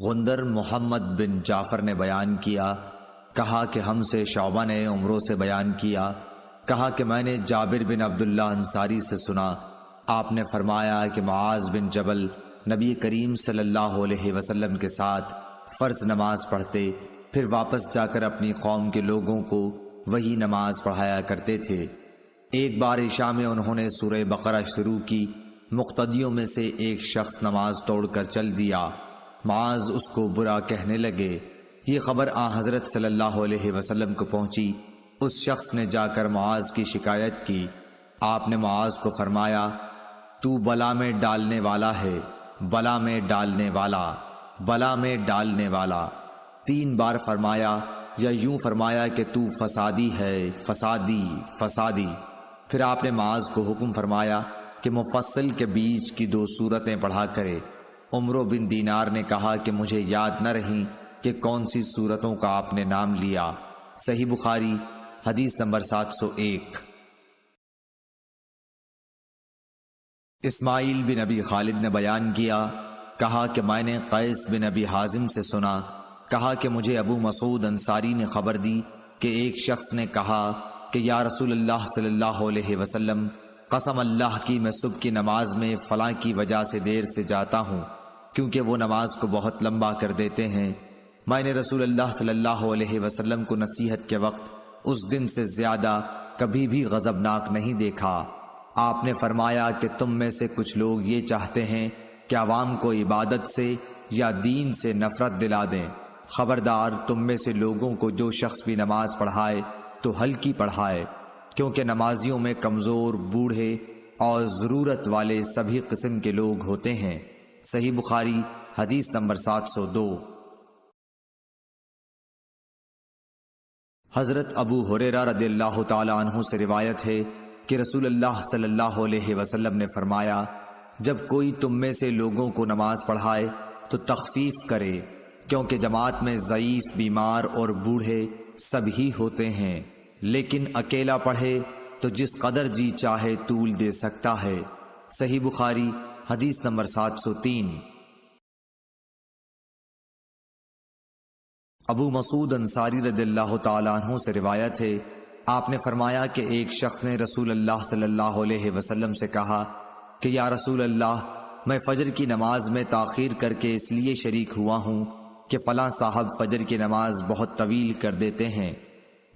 غندر محمد بن جعفر نے بیان کیا، کہا کہ ہم سے شعبہ نے عمرو سے بیان کیا، کہا کہ میں نے جابر بن عبداللہ انصاری سے سنا، آپ نے فرمایا کہ معاذ بن جبل نبی کریم صلی اللہ علیہ وسلم کے ساتھ فرض نماز پڑھتے، پھر واپس جا کر اپنی قوم کے لوگوں کو وہی نماز پڑھایا کرتے تھے۔ ایک بار عشاء میں انہوں نے سورہ بقرہ شروع کی، مقتدیوں میں سے ایک شخص نماز توڑ کر چل دیا، معاذ اس کو برا کہنے لگے۔ یہ خبر حضرت صلی اللہ علیہ وسلم کو پہنچی۔ اس شخص نے جا کر معاذ کی شکایت کی۔ آپ نے معاذ کو فرمایا، تو بلا میں ڈالنے والا ہے، بلا میں ڈالنے والا، بلا میں ڈالنے والا 3 بار فرمایا، یا یوں فرمایا کہ تو فسادی ہے، فسادی، فسادی۔ پھر آپ نے معاذ کو حکم فرمایا کہ مفصل کے بیچ کی 2 سورتیں پڑھا کرے۔ عمرو بن دینار نے کہا کہ مجھے یاد نہ رہی کہ کون سی سورتوں کا آپ نے نام لیا۔ صحیح بخاری حدیث نمبر 701۔ اسماعیل بن ابی خالد نے بیان کیا، کہا کہ میں نے قیس بن ابی حازم سے سنا، کہا کہ مجھے ابو مسعود انصاری نے خبر دی کہ ایک شخص نے کہا کہ یا رسول اللہ صلی اللہ علیہ وسلم، قسم اللہ کی میں صبح کی نماز میں فلاں کی وجہ سے دیر سے جاتا ہوں، کیونکہ وہ نماز کو بہت لمبا کر دیتے ہیں۔ میں نے رسول اللہ صلی اللہ علیہ وسلم کو نصیحت کے وقت اس دن سے زیادہ کبھی بھی غضبناک نہیں دیکھا۔ آپ نے فرمایا کہ تم میں سے کچھ لوگ یہ چاہتے ہیں کہ عوام کو عبادت سے یا دین سے نفرت دلا دیں۔ خبردار، تم میں سے لوگوں کو جو شخص بھی نماز پڑھائے تو ہلکی پڑھائے، کیونکہ نمازیوں میں کمزور، بوڑھے اور ضرورت والے سبھی قسم کے لوگ ہوتے ہیں۔ صحیح بخاری حدیث نمبر 702۔ حضرت ابو ہریرہ رضی اللہ تعالی عنہ سے روایت ہے کہ رسول اللہ صلی اللہ علیہ وسلم نے فرمایا، جب کوئی تم میں سے لوگوں کو نماز پڑھائے تو تخفیف کرے، کیونکہ جماعت میں ضعیف، بیمار اور بوڑھے سب ہی ہوتے ہیں، لیکن اکیلا پڑھے تو جس قدر جی چاہے طول دے سکتا ہے۔ صحیح بخاری حدیث نمبر 703۔ ابو مسعود انصاری رضی اللہ تعالیٰ عنہ سے روایت ہے، آپ نے فرمایا کہ ایک شخص نے رسول اللہ صلی اللہ علیہ وسلم سے کہا کہ یا رسول اللہ، میں فجر کی نماز میں تاخیر کر کے اس لیے شریک ہوا ہوں کہ فلاں صاحب فجر کی نماز بہت طویل کر دیتے ہیں۔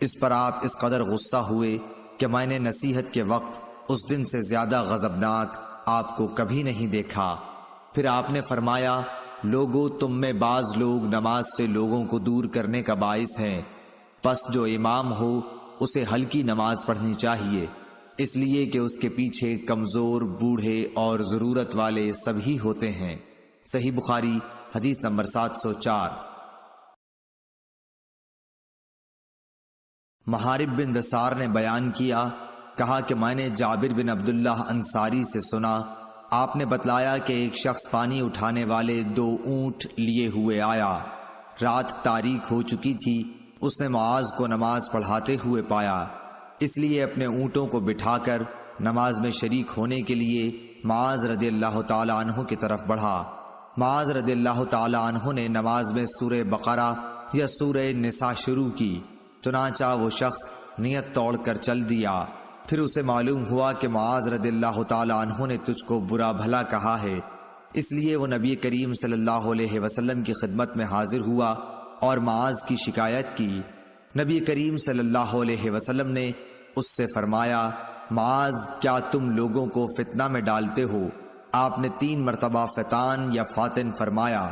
اس پر آپ اس قدر غصہ ہوئے کہ میں نے نصیحت کے وقت اس دن سے زیادہ غضبناک آپ کو کبھی نہیں دیکھا۔ پھر آپ نے فرمایا، لوگو، تم میں بعض لوگ نماز سے لوگوں کو دور کرنے کا باعث ہیں، پس جو امام ہو اسے ہلکی نماز پڑھنی چاہیے، اس لیے کہ اس کے پیچھے کمزور، بوڑھے اور ضرورت والے سبھی ہوتے ہیں۔ صحیح بخاری حدیث نمبر 704۔ محارب بن دثار نے بیان کیا، کہا کہ میں نے جابر بن عبداللہ انصاری سے سنا، آپ نے بتلایا کہ ایک شخص پانی اٹھانے والے 2 اونٹ لیے ہوئے آیا۔ رات تاریک ہو چکی تھی، اس نے معاذ کو نماز پڑھاتے ہوئے پایا، اس لیے اپنے اونٹوں کو بٹھا کر نماز میں شریک ہونے کے لیے معاذ رضی اللہ تعالی عنہ کی طرف بڑھا۔ معاذ رضی اللہ تعالی عنہ نے نماز میں سورہ بقرہ یا سورہ نساء شروع کی، چنانچہ وہ شخص نیت توڑ کر چل دیا۔ پھر اسے معلوم ہوا کہ معاذ رضی اللہ تعالی عنہ نے تجھ کو برا بھلا کہا ہے، اس لیے وہ نبی کریم صلی اللہ علیہ وسلم کی خدمت میں حاضر ہوا اور معاذ کی شکایت کی۔ نبی کریم صلی اللہ علیہ وسلم نے اس سے فرمایا، معاذ، کیا تم لوگوں کو فتنہ میں ڈالتے ہو؟ آپ نے 3 مرتبہ فتان یا فاتن فرمایا۔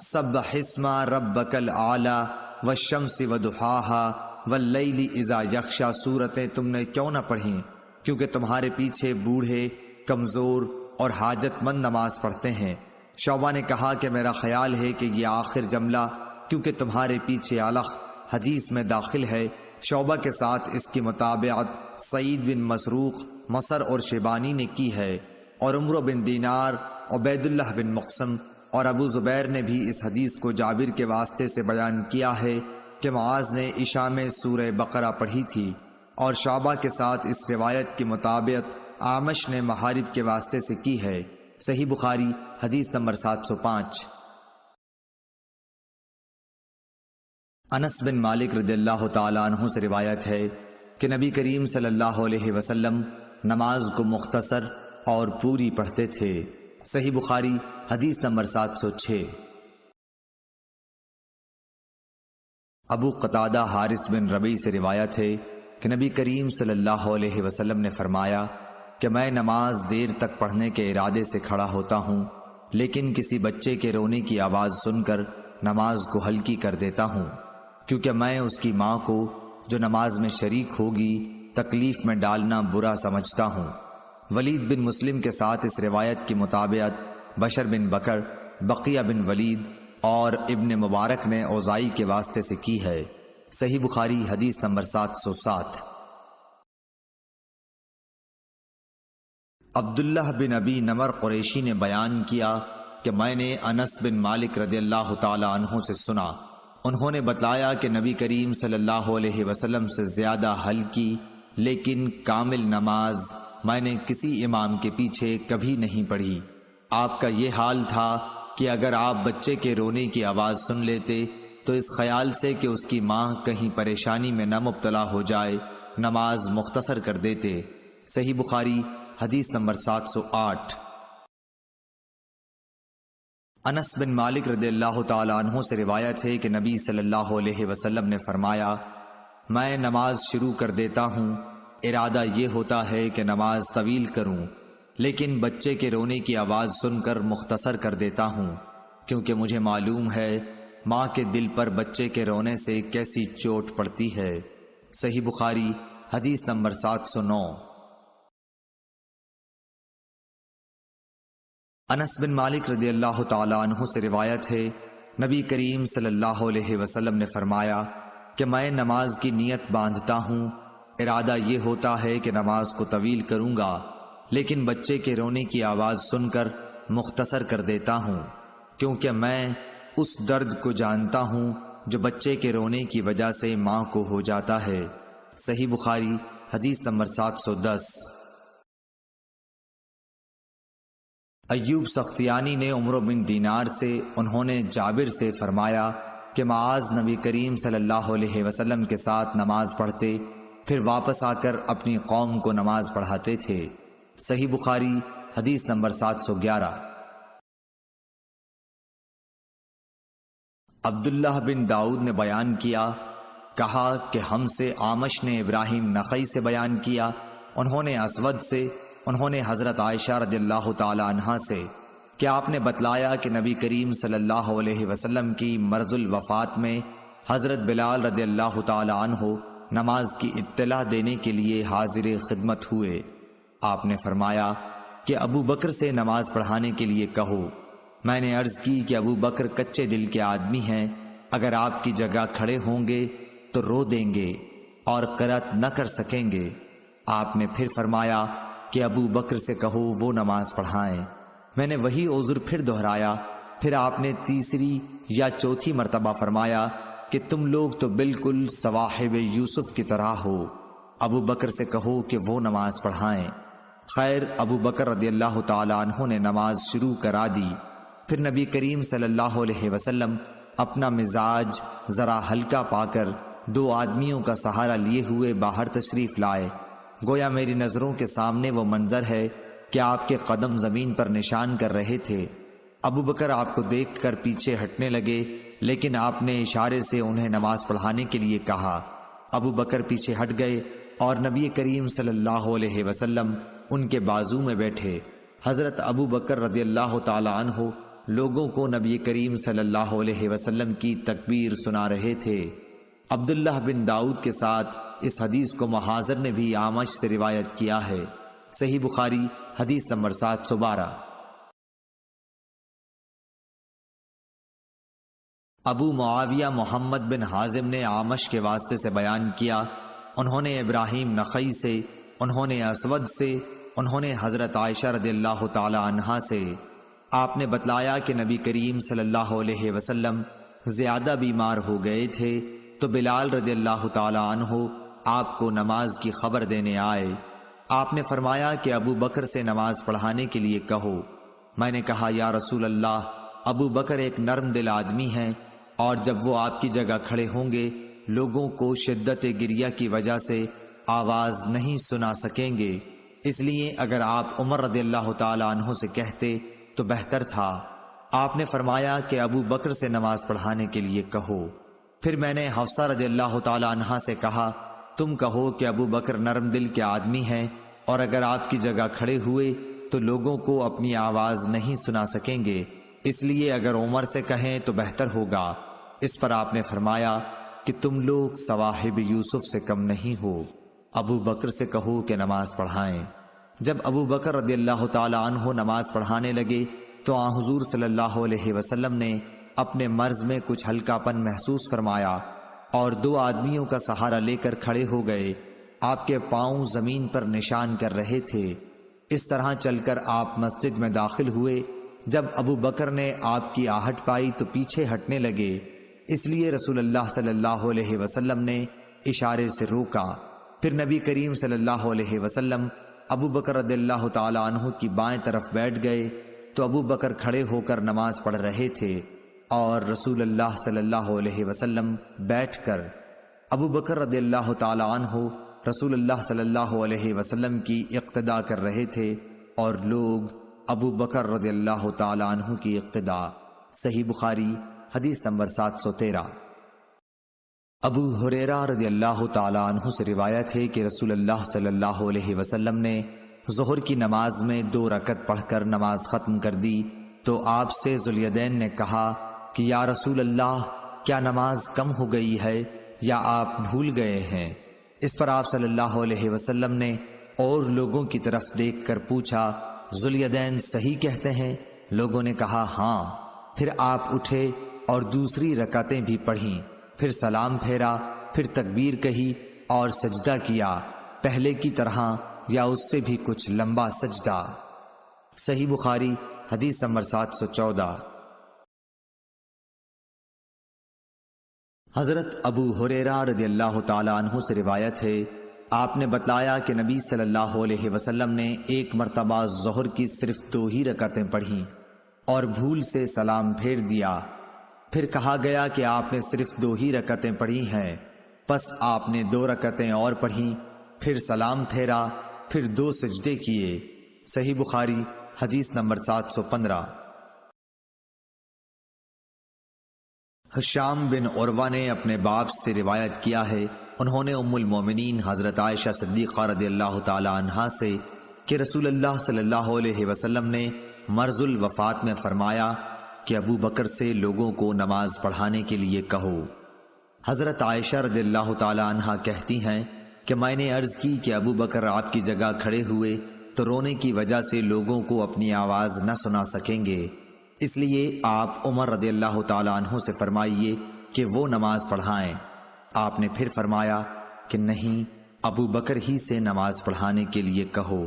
سبح اسم ربک الاعلی والشمس وضحاها واللیل اذا یغشی سورتیں تم نے کیوں نہ پڑھیں؟ کیونکہ تمہارے پیچھے بوڑھے، کمزور اور حاجت مند نماز پڑھتے ہیں۔ شعبہ نے کہا کہ میرا خیال ہے کہ یہ آخر جملہ کیونکہ تمہارے پیچھے علق حدیث میں داخل ہے۔ شعبہ کے ساتھ اس کی مطابقت سعید بن مسروق، مصر اور شیبانی نے کی ہے، اور عمرو بن دینار، عبید اللہ بن مقسم اور ابو زبیر نے بھی اس حدیث کو جابر کے واسطے سے بیان کیا ہے کہ معاذ نے عشاء میں سورہ بقرہ پڑھی تھی، اور شعبہ کے ساتھ اس روایت کی مطابقت اعمش نے محارب کے واسطے سے کی ہے۔ صحیح بخاری حدیث نمبر 705۔ انس بن مالک رضی اللہ تعالیٰ عنہ سے روایت ہے کہ نبی کریم صلی اللہ علیہ وسلم نماز کو مختصر اور پوری پڑھتے تھے۔ صحیح بخاری حدیث نمبر 706۔ ابو قتادہ حارث بن ربیع سے روایت ہے کہ نبی کریم صلی اللہ علیہ وسلم نے فرمایا کہ میں نماز دیر تک پڑھنے کے ارادے سے کھڑا ہوتا ہوں، لیکن کسی بچے کے رونے کی آواز سن کر نماز کو ہلکی کر دیتا ہوں، کیونکہ میں اس کی ماں کو جو نماز میں شریک ہوگی تکلیف میں ڈالنا برا سمجھتا ہوں۔ ولید بن مسلم کے ساتھ اس روایت کی مطابقت بشر بن بکر، بقیہ بن ولید اور ابن مبارک نے اوزائی کے واسطے سے کی ہے۔ صحیح بخاری حدیث نمبر 707۔ عبداللہ بن ابی نمر قریشی نے بیان کیا کہ میں نے انس بن مالک رضی اللہ تعالی عنہ سے سنا، انہوں نے بتلایا کہ نبی کریم صلی اللہ علیہ وسلم سے زیادہ ہلکی لیکن کامل نماز میں نے کسی امام کے پیچھے کبھی نہیں پڑھی۔ آپ کا یہ حال تھا کہ اگر آپ بچے کے رونے کی آواز سن لیتے تو اس خیال سے کہ اس کی ماں کہیں پریشانی میں نہ مبتلا ہو جائے نماز مختصر کر دیتے۔ صحیح بخاری حدیث نمبر 708۔ انس بن مالک رضی اللہ تعالیٰ عنہ سے روایت ہے کہ نبی صلی اللہ علیہ وسلم نے فرمایا، میں نماز شروع کر دیتا ہوں، ارادہ یہ ہوتا ہے کہ نماز طویل کروں، لیکن بچے کے رونے کی آواز سن کر مختصر کر دیتا ہوں، کیونکہ مجھے معلوم ہے ماں کے دل پر بچے کے رونے سے کیسی چوٹ پڑتی ہے۔ صحیح بخاری حدیث نمبر 709۔ انس بن مالک رضی اللہ تعالیٰ عنہ سے روایت ہے نبی کریم صلی اللہ علیہ وسلم نے فرمایا کہ میں نماز کی نیت باندھتا ہوں، ارادہ یہ ہوتا ہے کہ نماز کو طویل کروں گا، لیکن بچے کے رونے کی آواز سن کر مختصر کر دیتا ہوں، کیونکہ میں اس درد کو جانتا ہوں جو بچے کے رونے کی وجہ سے ماں کو ہو جاتا ہے۔ صحیح بخاری حدیث نمبر 710۔ ایوب سختیانی نے عمرو بن دینار سے، انہوں نے جابر سے فرمایا کہ معاذ نبی کریم صلی اللہ علیہ وسلم کے ساتھ نماز پڑھتے، پھر واپس آ کر اپنی قوم کو نماز پڑھاتے تھے۔ صحیح بخاری حدیث نمبر 711۔ عبداللہ بن داؤد نے بیان کیا، کہا کہ ہم سے آمش نے ابراہیم نخعی سے بیان کیا، انہوں نے اسود سے، انہوں نے حضرت عائشہ رضی اللہ تعالی عنہا سے کہ آپ نے بتلایا کہ نبی کریم صلی اللہ علیہ وسلم کی مرض الوفات میں حضرت بلال رضی اللہ تعالی عنہ نماز کی اطلاع دینے کے لیے حاضر خدمت ہوئے۔ آپ نے فرمایا کہ ابو بکر سے نماز پڑھانے کے لیے کہو۔ میں نے عرض کی کہ ابو بکر کچے دل کے آدمی ہیں، اگر آپ کی جگہ کھڑے ہوں گے تو رو دیں گے اور قرأت نہ کر سکیں گے۔ آپ نے پھر فرمایا کہ ابو بکر سے کہو وہ نماز پڑھائیں۔ میں نے وہی عذر پھر دہرایا، پھر آپ نے تیسری یا چوتھی مرتبہ فرمایا کہ تم لوگ تو بالکل صواحب یوسف کی طرح ہو، ابو بکر سے کہو کہ وہ نماز پڑھائیں۔ خیر، ابو بکر رضی اللہ تعالی عنہ نے نماز شروع کرا دی۔ پھر نبی کریم صلی اللہ علیہ وسلم اپنا مزاج ذرا ہلکا پا کر 2 آدمیوں کا سہارا لیے ہوئے باہر تشریف لائے۔ گویا میری نظروں کے سامنے وہ منظر ہے کہ آپ کے قدم زمین پر نشان کر رہے تھے۔ ابو بکر آپ کو دیکھ کر پیچھے ہٹنے لگے، لیکن آپ نے اشارے سے انہیں نماز پڑھانے کے لیے کہا۔ ابو بکر پیچھے ہٹ گئے اور نبی کریم صلی اللہ علیہ وسلم ان کے بازو میں بیٹھے۔ حضرت ابو بکر رضی اللہ تعالی عنہ لوگوں کو نبی کریم صلی اللہ علیہ وسلم کی تکبیر سنا رہے تھے۔ عبداللہ بن داؤد کے ساتھ اس حدیث کو محاذر نے بھی آمش سے روایت کیا ہے۔ صحیح بخاری حدیث نمبر 712۔ ابو معاویہ محمد بن حازم نے آمش کے واسطے سے بیان کیا، انہوں نے ابراہیم نخعی سے، انہوں نے اسود سے، انہوں نے حضرت عائشہ رضی اللہ تعالی عنہا سے۔ آپ نے بتلایا کہ نبی کریم صلی اللہ علیہ وسلم زیادہ بیمار ہو گئے تھے تو بلال رضی اللہ تعالی عنہ آپ کو نماز کی خبر دینے آئے۔ آپ نے فرمایا کہ ابو بکر سے نماز پڑھانے کے لیے کہو۔ میں نے کہا یا رسول اللہ، ابو بکر ایک نرم دل آدمی ہیں اور جب وہ آپ کی جگہ کھڑے ہوں گے لوگوں کو شدت گریہ کی وجہ سے آواز نہیں سنا سکیں گے، اس لیے اگر آپ عمر رضی اللہ تعالی عنہ سے کہتے تو بہتر تھا۔ آپ نے فرمایا کہ ابو بکر سے نماز پڑھانے کے لیے کہو۔ پھر میں نے حفصہ رضی اللہ تعالی عنہا سے کہا تم کہو کہ ابو بکر نرم دل کے آدمی ہیں اور اگر آپ کی جگہ کھڑے ہوئے تو لوگوں کو اپنی آواز نہیں سنا سکیں گے، اس لیے اگر عمر سے کہیں تو بہتر ہوگا۔ اس پر آپ نے فرمایا کہ تم لوگ صواحب یوسف سے کم نہیں ہو، ابو بکر سے کہو کہ نماز پڑھائیں۔ جب ابو بکر رضی اللہ تعالی عنہ نماز پڑھانے لگے تو آن حضور صلی اللہ علیہ وسلم نے اپنے مرض میں کچھ ہلکا پن محسوس فرمایا اور 2 آدمیوں کا سہارا لے کر کھڑے ہو گئے۔ آپ کے پاؤں زمین پر نشان کر رہے تھے۔ اس طرح چل کر آپ مسجد میں داخل ہوئے۔ جب ابو بکر نے آپ کی آہٹ پائی تو پیچھے ہٹنے لگے، اس لیے رسول اللہ صلی اللہ علیہ وسلم نے اشارے سے روکا۔ پھر نبی کریم صلی اللہ علیہ وسلم ابو بکر رضی اللہ تعالی عنہ کی بائیں طرف بیٹھ گئے تو ابو بکر کھڑے ہو کر نماز پڑھ رہے تھے اور رسول اللہ صلی اللہ علیہ وسلم بیٹھ کر ابو بکر رضی اللہ تعالی عنہ رسول اللہ صلی اللہ علیہ وسلم کی اقتداء کر رہے تھے اور لوگ ابو بکر رضی اللہ تعالی عنہ کی اقتداء۔ صحیح بخاری حدیث نمبر 713۔ ابو ہریرہ رضی اللہ تعالی عنہ سے روایت ہے کہ رسول اللہ صلی اللہ علیہ وسلم نے ظہر کی نماز میں 2 رکعت پڑھ کر نماز ختم کر دی تو آپ سے ذوالیدین نے کہا کہ یا رسول اللہ کیا نماز کم ہو گئی ہے یا آپ بھول گئے ہیں؟ اس پر آپ صلی اللہ علیہ وسلم نے اور لوگوں کی طرف دیکھ کر پوچھا ذوالیدین صحیح کہتے ہیں؟ لوگوں نے کہا ہاں۔ پھر آپ اٹھے اور دوسری رکعتیں بھی پڑھیں، پھر سلام پھیرا، پھر تکبیر کہی اور سجدہ کیا، پہلے کی طرح یا اس سے بھی کچھ لمبا سجدہ۔ صحیح بخاری حدیث نمبر 714۔ حضرت ابو ہریرہ رضی اللہ تعالی عنہ سے روایت ہے آپ نے بتلایا کہ نبی صلی اللہ علیہ وسلم نے ایک مرتبہ ظہر کی صرف 2 ہی رکعتیں پڑھیں اور بھول سے سلام پھیر دیا۔ پھر کہا گیا کہ آپ نے صرف 2 ہی رکعتیں پڑھی ہیں، پس آپ نے 2 رکعتیں اور پڑھیں، پھر سلام پھیرا، پھر 2 سجدے کیے۔ صحیح بخاری حدیث نمبر 715۔ حشام بن عروہ نے اپنے باپ سے روایت کیا ہے، انہوں نے ام المومنین حضرت عائشہ صدیقہ رضی اللہ تعالی عنہا سے کہ رسول اللہ صلی اللہ علیہ وسلم نے مرض الوفات میں فرمایا کہ ابو بکر سے لوگوں کو نماز پڑھانے کے لیے کہو۔ حضرت عائشہ رضی اللہ تعالی عنہا کہتی ہیں کہ میں نے عرض کی کہ ابو بکر آپ کی جگہ کھڑے ہوئے تو رونے کی وجہ سے لوگوں کو اپنی آواز نہ سنا سکیں گے، اس لیے آپ عمر رضی اللہ تعالی عنہ سے فرمائیے کہ وہ نماز پڑھائیں۔ آپ نے پھر فرمایا کہ نہیں، ابو بکر ہی سے نماز پڑھانے کے لیے کہو۔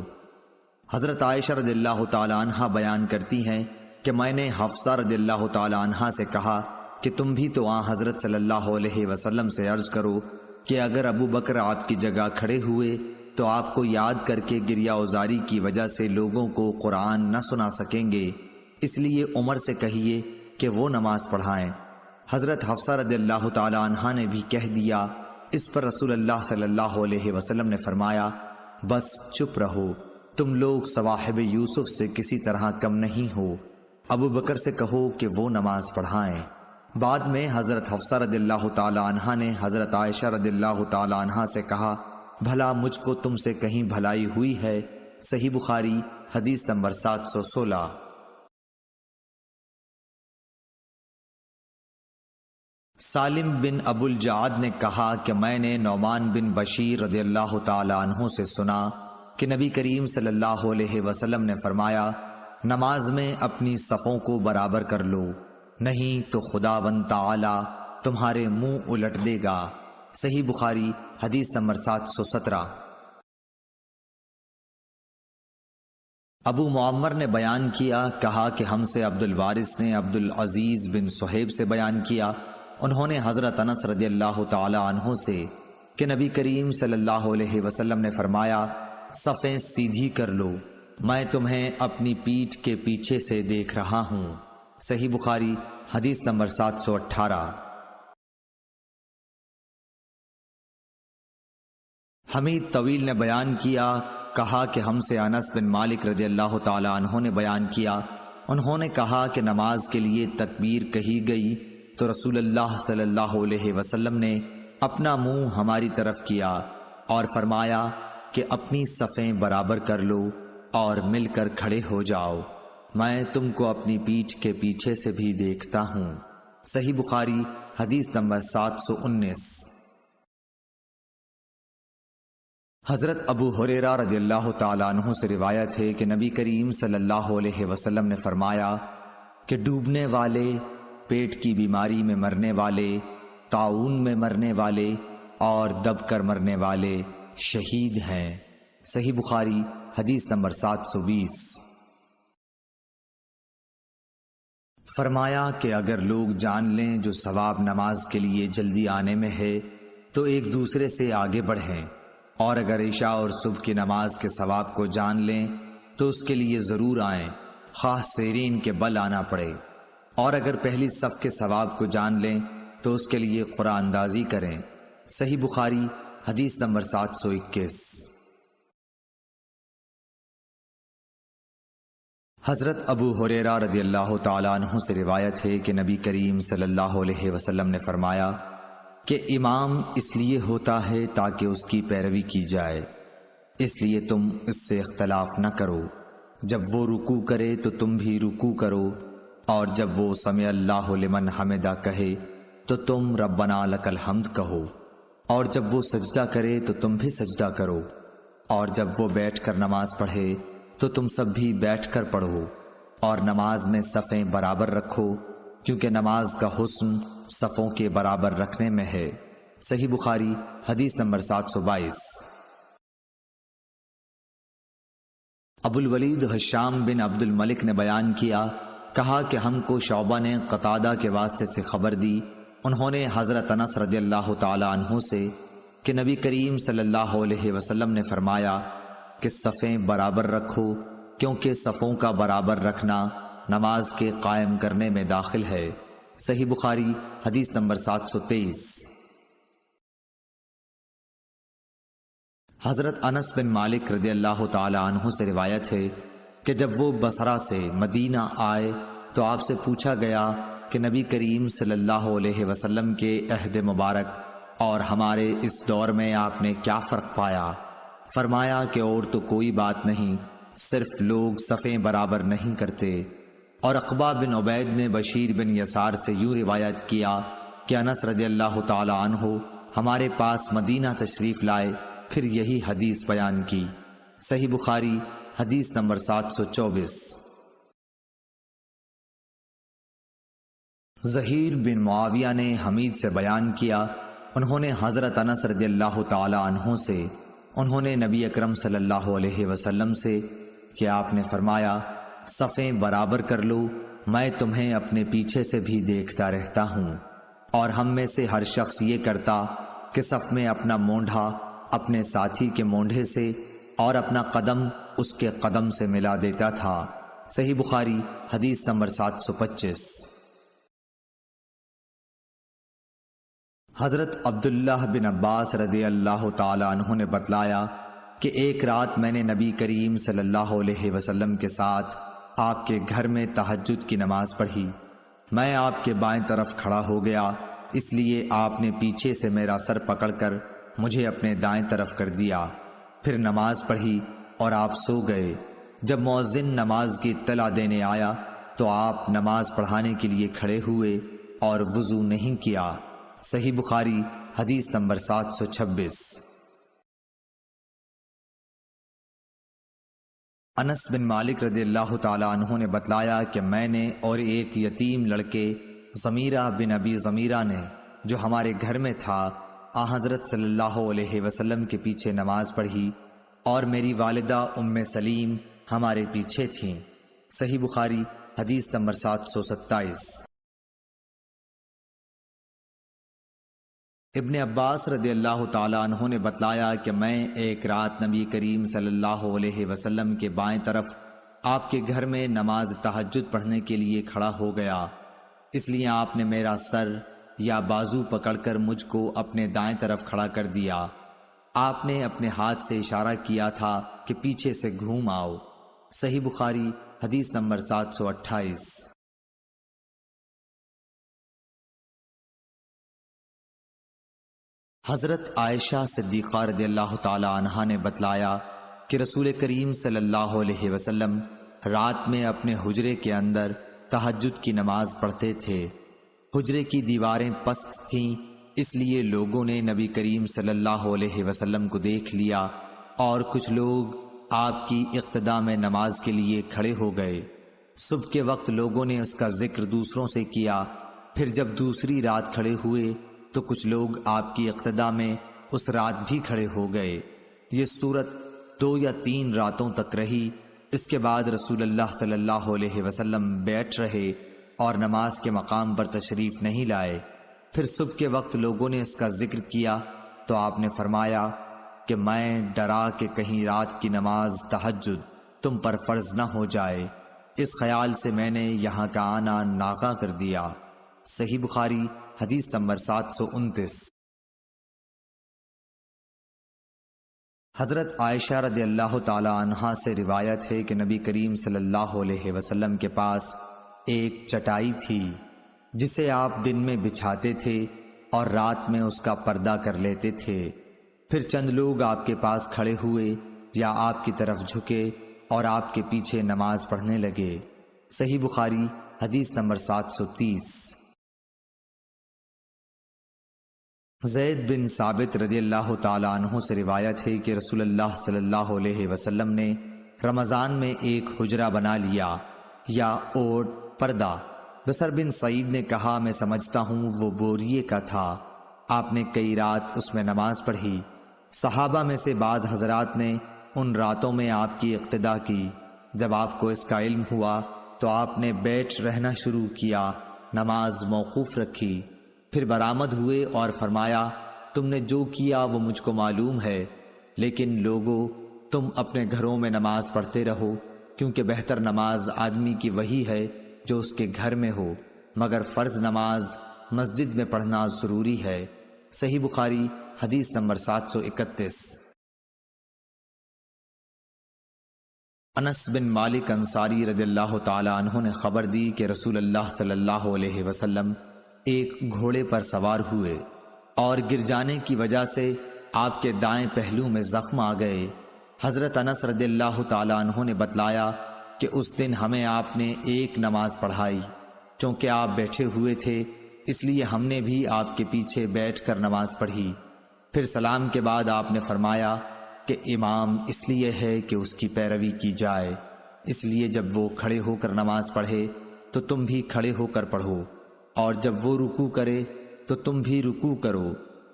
حضرت عائشہ رضی اللہ تعالی عنہ بیان کرتی ہیں کہ میں نے حفصہ رضی اللہ تعالی عنہ سے کہا کہ تم بھی تو حضرت صلی اللہ علیہ وسلم سے عرض کرو کہ اگر ابو بکر آپ کی جگہ کھڑے ہوئے تو آپ کو یاد کر کے گریہ اوزاری کی وجہ سے لوگوں کو قرآن نہ سنا سکیں گے، اس لیے عمر سے کہیے کہ وہ نماز پڑھائیں۔ حضرت حفصہ رضی اللہ تعالی عنہ نے بھی کہہ دیا۔ اس پر رسول اللہ صلی اللہ علیہ وسلم نے فرمایا بس چپ رہو، تم لوگ صواحب یوسف سے کسی طرح کم نہیں ہو، ابو بکر سے کہو کہ وہ نماز پڑھائیں۔ بعد میں حضرت حفصہ رضی اللہ تعالی عنہ نے حضرت عائشہ رضی اللہ تعالی عنہ سے کہا بھلا مجھ کو تم سے کہیں بھلائی ہوئی ہے؟ صحیح بخاری حدیث نمبر 716۔ سالم بن ابو الجعد نے کہا کہ میں نے نعمان بن بشیر رضی اللہ تعالی عنہ سے سنا کہ نبی کریم صلی اللہ علیہ وسلم نے فرمایا نماز میں اپنی صفوں کو برابر کر لو، نہیں تو خداوند تعالی تمہارے منہ الٹ دے گا۔ صحیح بخاری حدیث نمبر 717۔ ابو معمر نے بیان کیا، کہا کہ ہم سے عبد الوارث نے عبد العزیز بن صہیب سے بیان کیا، انہوں نے حضرت انس رضی اللہ تعالی عنہ سے کہ نبی کریم صلی اللہ علیہ وسلم نے فرمایا صفیں سیدھی کر لو، میں تمہیں اپنی پیٹھ کے پیچھے سے دیکھ رہا ہوں۔ صحیح بخاری حدیث نمبر 718۔ حمید طویل نے بیان کیا، کہا کہ ہم سے انس بن مالک رضی اللہ تعالی عنہ نے بیان کیا، انہوں نے کہا کہ نماز کے لیے تکبیر کہی گئی تو رسول اللہ صلی اللہ علیہ وسلم نے اپنا منہ ہماری طرف کیا اور فرمایا کہ اپنی صفیں برابر کر لو اور مل کر کھڑے ہو جاؤ، میں تم کو اپنی پیٹھ کے پیچھے سے بھی دیکھتا ہوں۔ صحیح بخاری حدیث نمبر 719۔ حضرت ابو ہریرہ رضی اللہ تعالیٰ عنہ سے روایت ہے کہ نبی کریم صلی اللہ علیہ وسلم نے فرمایا کہ ڈوبنے والے، پیٹ کی بیماری میں مرنے والے، طاعون میں مرنے والے اور دب کر مرنے والے شہید ہیں۔ صحیح بخاری حدیث نمبر 720۔ فرمایا کہ اگر لوگ جان لیں جو ثواب نماز کے لیے جلدی آنے میں ہے تو ایک دوسرے سے آگے بڑھیں، اور اگر عشاء اور صبح کی نماز کے ثواب کو جان لیں تو اس کے لیے ضرور آئیں، خواہ سیرین کے بل آنا پڑے، اور اگر پہلی صف کے ثواب کو جان لیں تو اس کے لیے قرآن اندازی کریں۔ صحیح بخاری حدیث نمبر 721۔ حضرت ابو ہریرہ رضی اللہ تعالیٰ عنہ سے روایت ہے کہ نبی کریم صلی اللہ علیہ وسلم نے فرمایا کہ امام اس لیے ہوتا ہے تاکہ اس کی پیروی کی جائے، اس لیے تم اس سے اختلاف نہ کرو، جب وہ رکوع کرے تو تم بھی رکوع کرو، اور جب وہ سمع اللہ لمن حمدہ کہے تو تم ربنا لک الحمد کہو، اور جب وہ سجدہ کرے تو تم بھی سجدہ کرو، اور جب وہ بیٹھ کر نماز پڑھے تو تم سب بھی بیٹھ کر پڑھو، اور نماز میں صفیں برابر رکھو، کیونکہ نماز کا حسن صفوں کے برابر رکھنے میں ہے۔ صحیح بخاری حدیث نمبر 722۔ ابو الولید ہشام بن عبد الملک نے بیان کیا، کہا کہ ہم کو شعبہ نے قتادہ کے واسطے سے خبر دی، انہوں نے حضرت انس رضی اللہ تعالی عنہ سے کہ نبی کریم صلی اللہ علیہ وسلم نے فرمایا کہ صفیں برابر رکھو، کیونکہ صفوں کا برابر رکھنا نماز کے قائم کرنے میں داخل ہے۔ صحیح بخاری حدیث نمبر 723۔ حضرت انس بن مالک رضی اللہ تعالی عنہ سے روایت ہے کہ جب وہ بصرہ سے مدینہ آئے تو آپ سے پوچھا گیا کہ نبی کریم صلی اللہ علیہ وسلم کے عہد مبارک اور ہمارے اس دور میں آپ نے کیا فرق پایا؟ فرمایا کہ اور تو کوئی بات نہیں، صرف لوگ صفیں برابر نہیں کرتے۔ اور عقبہ بن عبید نے بشیر بن یسار سے یوں روایت کیا کہ انس رضی اللہ تعالی عنہ ہمارے پاس مدینہ تشریف لائے، پھر یہی حدیث بیان کی۔ صحیح بخاری حدیث نمبر 724۔ ظہیر بن معاویہ نے حمید سے بیان کیا، انہوں نے حضرت انس رضی اللہ تعالی عنہ سے، انہوں نے نبی اکرم صلی اللہ علیہ وسلم سے کہ آپ نے فرمایا صفیں برابر کر لو، میں تمہیں اپنے پیچھے سے بھی دیکھتا رہتا ہوں، اور ہم میں سے ہر شخص یہ کرتا کہ صف میں اپنا مونڈھا اپنے ساتھی کے مونڈھے سے اور اپنا قدم اس کے قدم سے ملا دیتا تھا۔ صحیح بخاری حدیث نمبر 725۔ حضرت عبداللہ بن عباس رضی اللہ تعالی عنہ نے بتلایا کہ ایک رات میں نے نبی کریم صلی اللہ علیہ وسلم کے ساتھ آپ کے گھر میں تہجد کی نماز پڑھی، میں آپ کے بائیں طرف کھڑا ہو گیا، اس لیے آپ نے پیچھے سے میرا سر پکڑ کر مجھے اپنے دائیں طرف کر دیا، پھر نماز پڑھی اور آپ سو گئے۔ جب مؤذن نماز کی اطلاع دینے آیا تو آپ نماز پڑھانے کے لیے کھڑے ہوئے اور وضو نہیں کیا۔ صحیح بخاری حدیث نمبر 726۔ انس بن مالک رضی اللہ تعالی عنہ نے بتلایا کہ میں نے اور ایک یتیم لڑکے ضمیرہ بن ابی ضمیرہ نے جو ہمارے گھر میں تھا آن حضرت صلی اللہ علیہ وسلم کے پیچھے نماز پڑھی، اور میری والدہ ام سلیم ہمارے پیچھے تھیں۔ صحیح بخاری حدیث نمبر 727۔ ابن عباس رضی اللہ تعالیٰ عنہ نے بتلایا کہ میں ایک رات نبی کریم صلی اللہ علیہ وسلم کے بائیں طرف آپ کے گھر میں نماز تہجد پڑھنے کے لیے کھڑا ہو گیا، اس لیے آپ نے میرا سر یا بازو پکڑ کر مجھ کو اپنے دائیں طرف کھڑا کر دیا۔ آپ نے اپنے ہاتھ سے اشارہ کیا تھا کہ پیچھے سے گھوم آؤ۔ صحیح بخاری حدیث نمبر 728۔ حضرت عائشہ صدیقہ رضی اللہ تعالی عنہا نے بتلایا کہ رسول کریم صلی اللہ علیہ وسلم رات میں اپنے حجرے کے اندر تہجد کی نماز پڑھتے تھے۔ حجرے کی دیواریں پست تھیں، اس لیے لوگوں نے نبی کریم صلی اللہ علیہ وسلم کو دیکھ لیا اور کچھ لوگ آپ کی اقتداء میں نماز کے لیے کھڑے ہو گئے۔ صبح کے وقت لوگوں نے اس کا ذکر دوسروں سے کیا، پھر جب دوسری رات کھڑے ہوئے تو کچھ لوگ آپ کی اقتداء میں اس رات بھی کھڑے ہو گئے۔ یہ صورت 2 یا 3 راتوں تک رہی۔ اس کے بعد رسول اللہ صلی اللہ علیہ وسلم بیٹھ رہے اور نماز کے مقام پر تشریف نہیں لائے۔ پھر صبح کے وقت لوگوں نے اس کا ذکر کیا تو آپ نے فرمایا کہ میں ڈرا کہ کہیں رات کی نماز تہجد تم پر فرض نہ ہو جائے، اس خیال سے میں نے یہاں کا آنا ناغہ کر دیا۔ صحیح بخاری حدیث نمبر 729۔ حضرت عائشہ رضی اللہ تعالی عنہا سے روایت ہے کہ نبی کریم صلی اللہ علیہ وسلم کے پاس ایک چٹائی تھی جسے آپ دن میں بچھاتے تھے اور رات میں اس کا پردہ کر لیتے تھے۔ پھر چند لوگ آپ کے پاس کھڑے ہوئے یا آپ کی طرف جھکے اور آپ کے پیچھے نماز پڑھنے لگے۔ صحیح بخاری حدیث نمبر 730۔ زید بن ثابت رضی اللہ تعالی عنہ سے روایت ہے کہ رسول اللہ صلی اللہ علیہ وسلم نے رمضان میں ایک حجرہ بنا لیا یا اوٹ پردہ۔ بصر بن سعید نے کہا میں سمجھتا ہوں وہ بوریے کا تھا۔ آپ نے کئی رات اس میں نماز پڑھی۔ صحابہ میں سے بعض حضرات نے ان راتوں میں آپ کی اقتداء کی۔ جب آپ کو اس کا علم ہوا تو آپ نے بیٹھ رہنا شروع کیا، نماز موقوف رکھی، پھر برآمد ہوئے اور فرمایا تم نے جو کیا وہ مجھ کو معلوم ہے، لیکن لوگو تم اپنے گھروں میں نماز پڑھتے رہو، کیونکہ بہتر نماز آدمی کی وہی ہے جو اس کے گھر میں ہو، مگر فرض نماز مسجد میں پڑھنا ضروری ہے۔ صحیح بخاری حدیث نمبر 731۔ انس بن مالک انصاری رضی اللہ تعالی عنہ نے خبر دی کہ رسول اللہ صلی اللہ علیہ وسلم ایک گھوڑے پر سوار ہوئے اور گر جانے کی وجہ سے آپ کے دائیں پہلو میں زخم آ گئے۔ حضرت انس رضی اللہ تعالی عنہ نے بتلایا کہ اس دن ہمیں آپ نے ایک نماز پڑھائی، چونکہ آپ بیٹھے ہوئے تھے اس لیے ہم نے بھی آپ کے پیچھے بیٹھ کر نماز پڑھی۔ پھر سلام کے بعد آپ نے فرمایا کہ امام اس لیے ہے کہ اس کی پیروی کی جائے، اس لیے جب وہ کھڑے ہو کر نماز پڑھے تو تم بھی کھڑے ہو کر پڑھو، اور جب وہ رکوع کرے تو تم بھی رکوع کرو،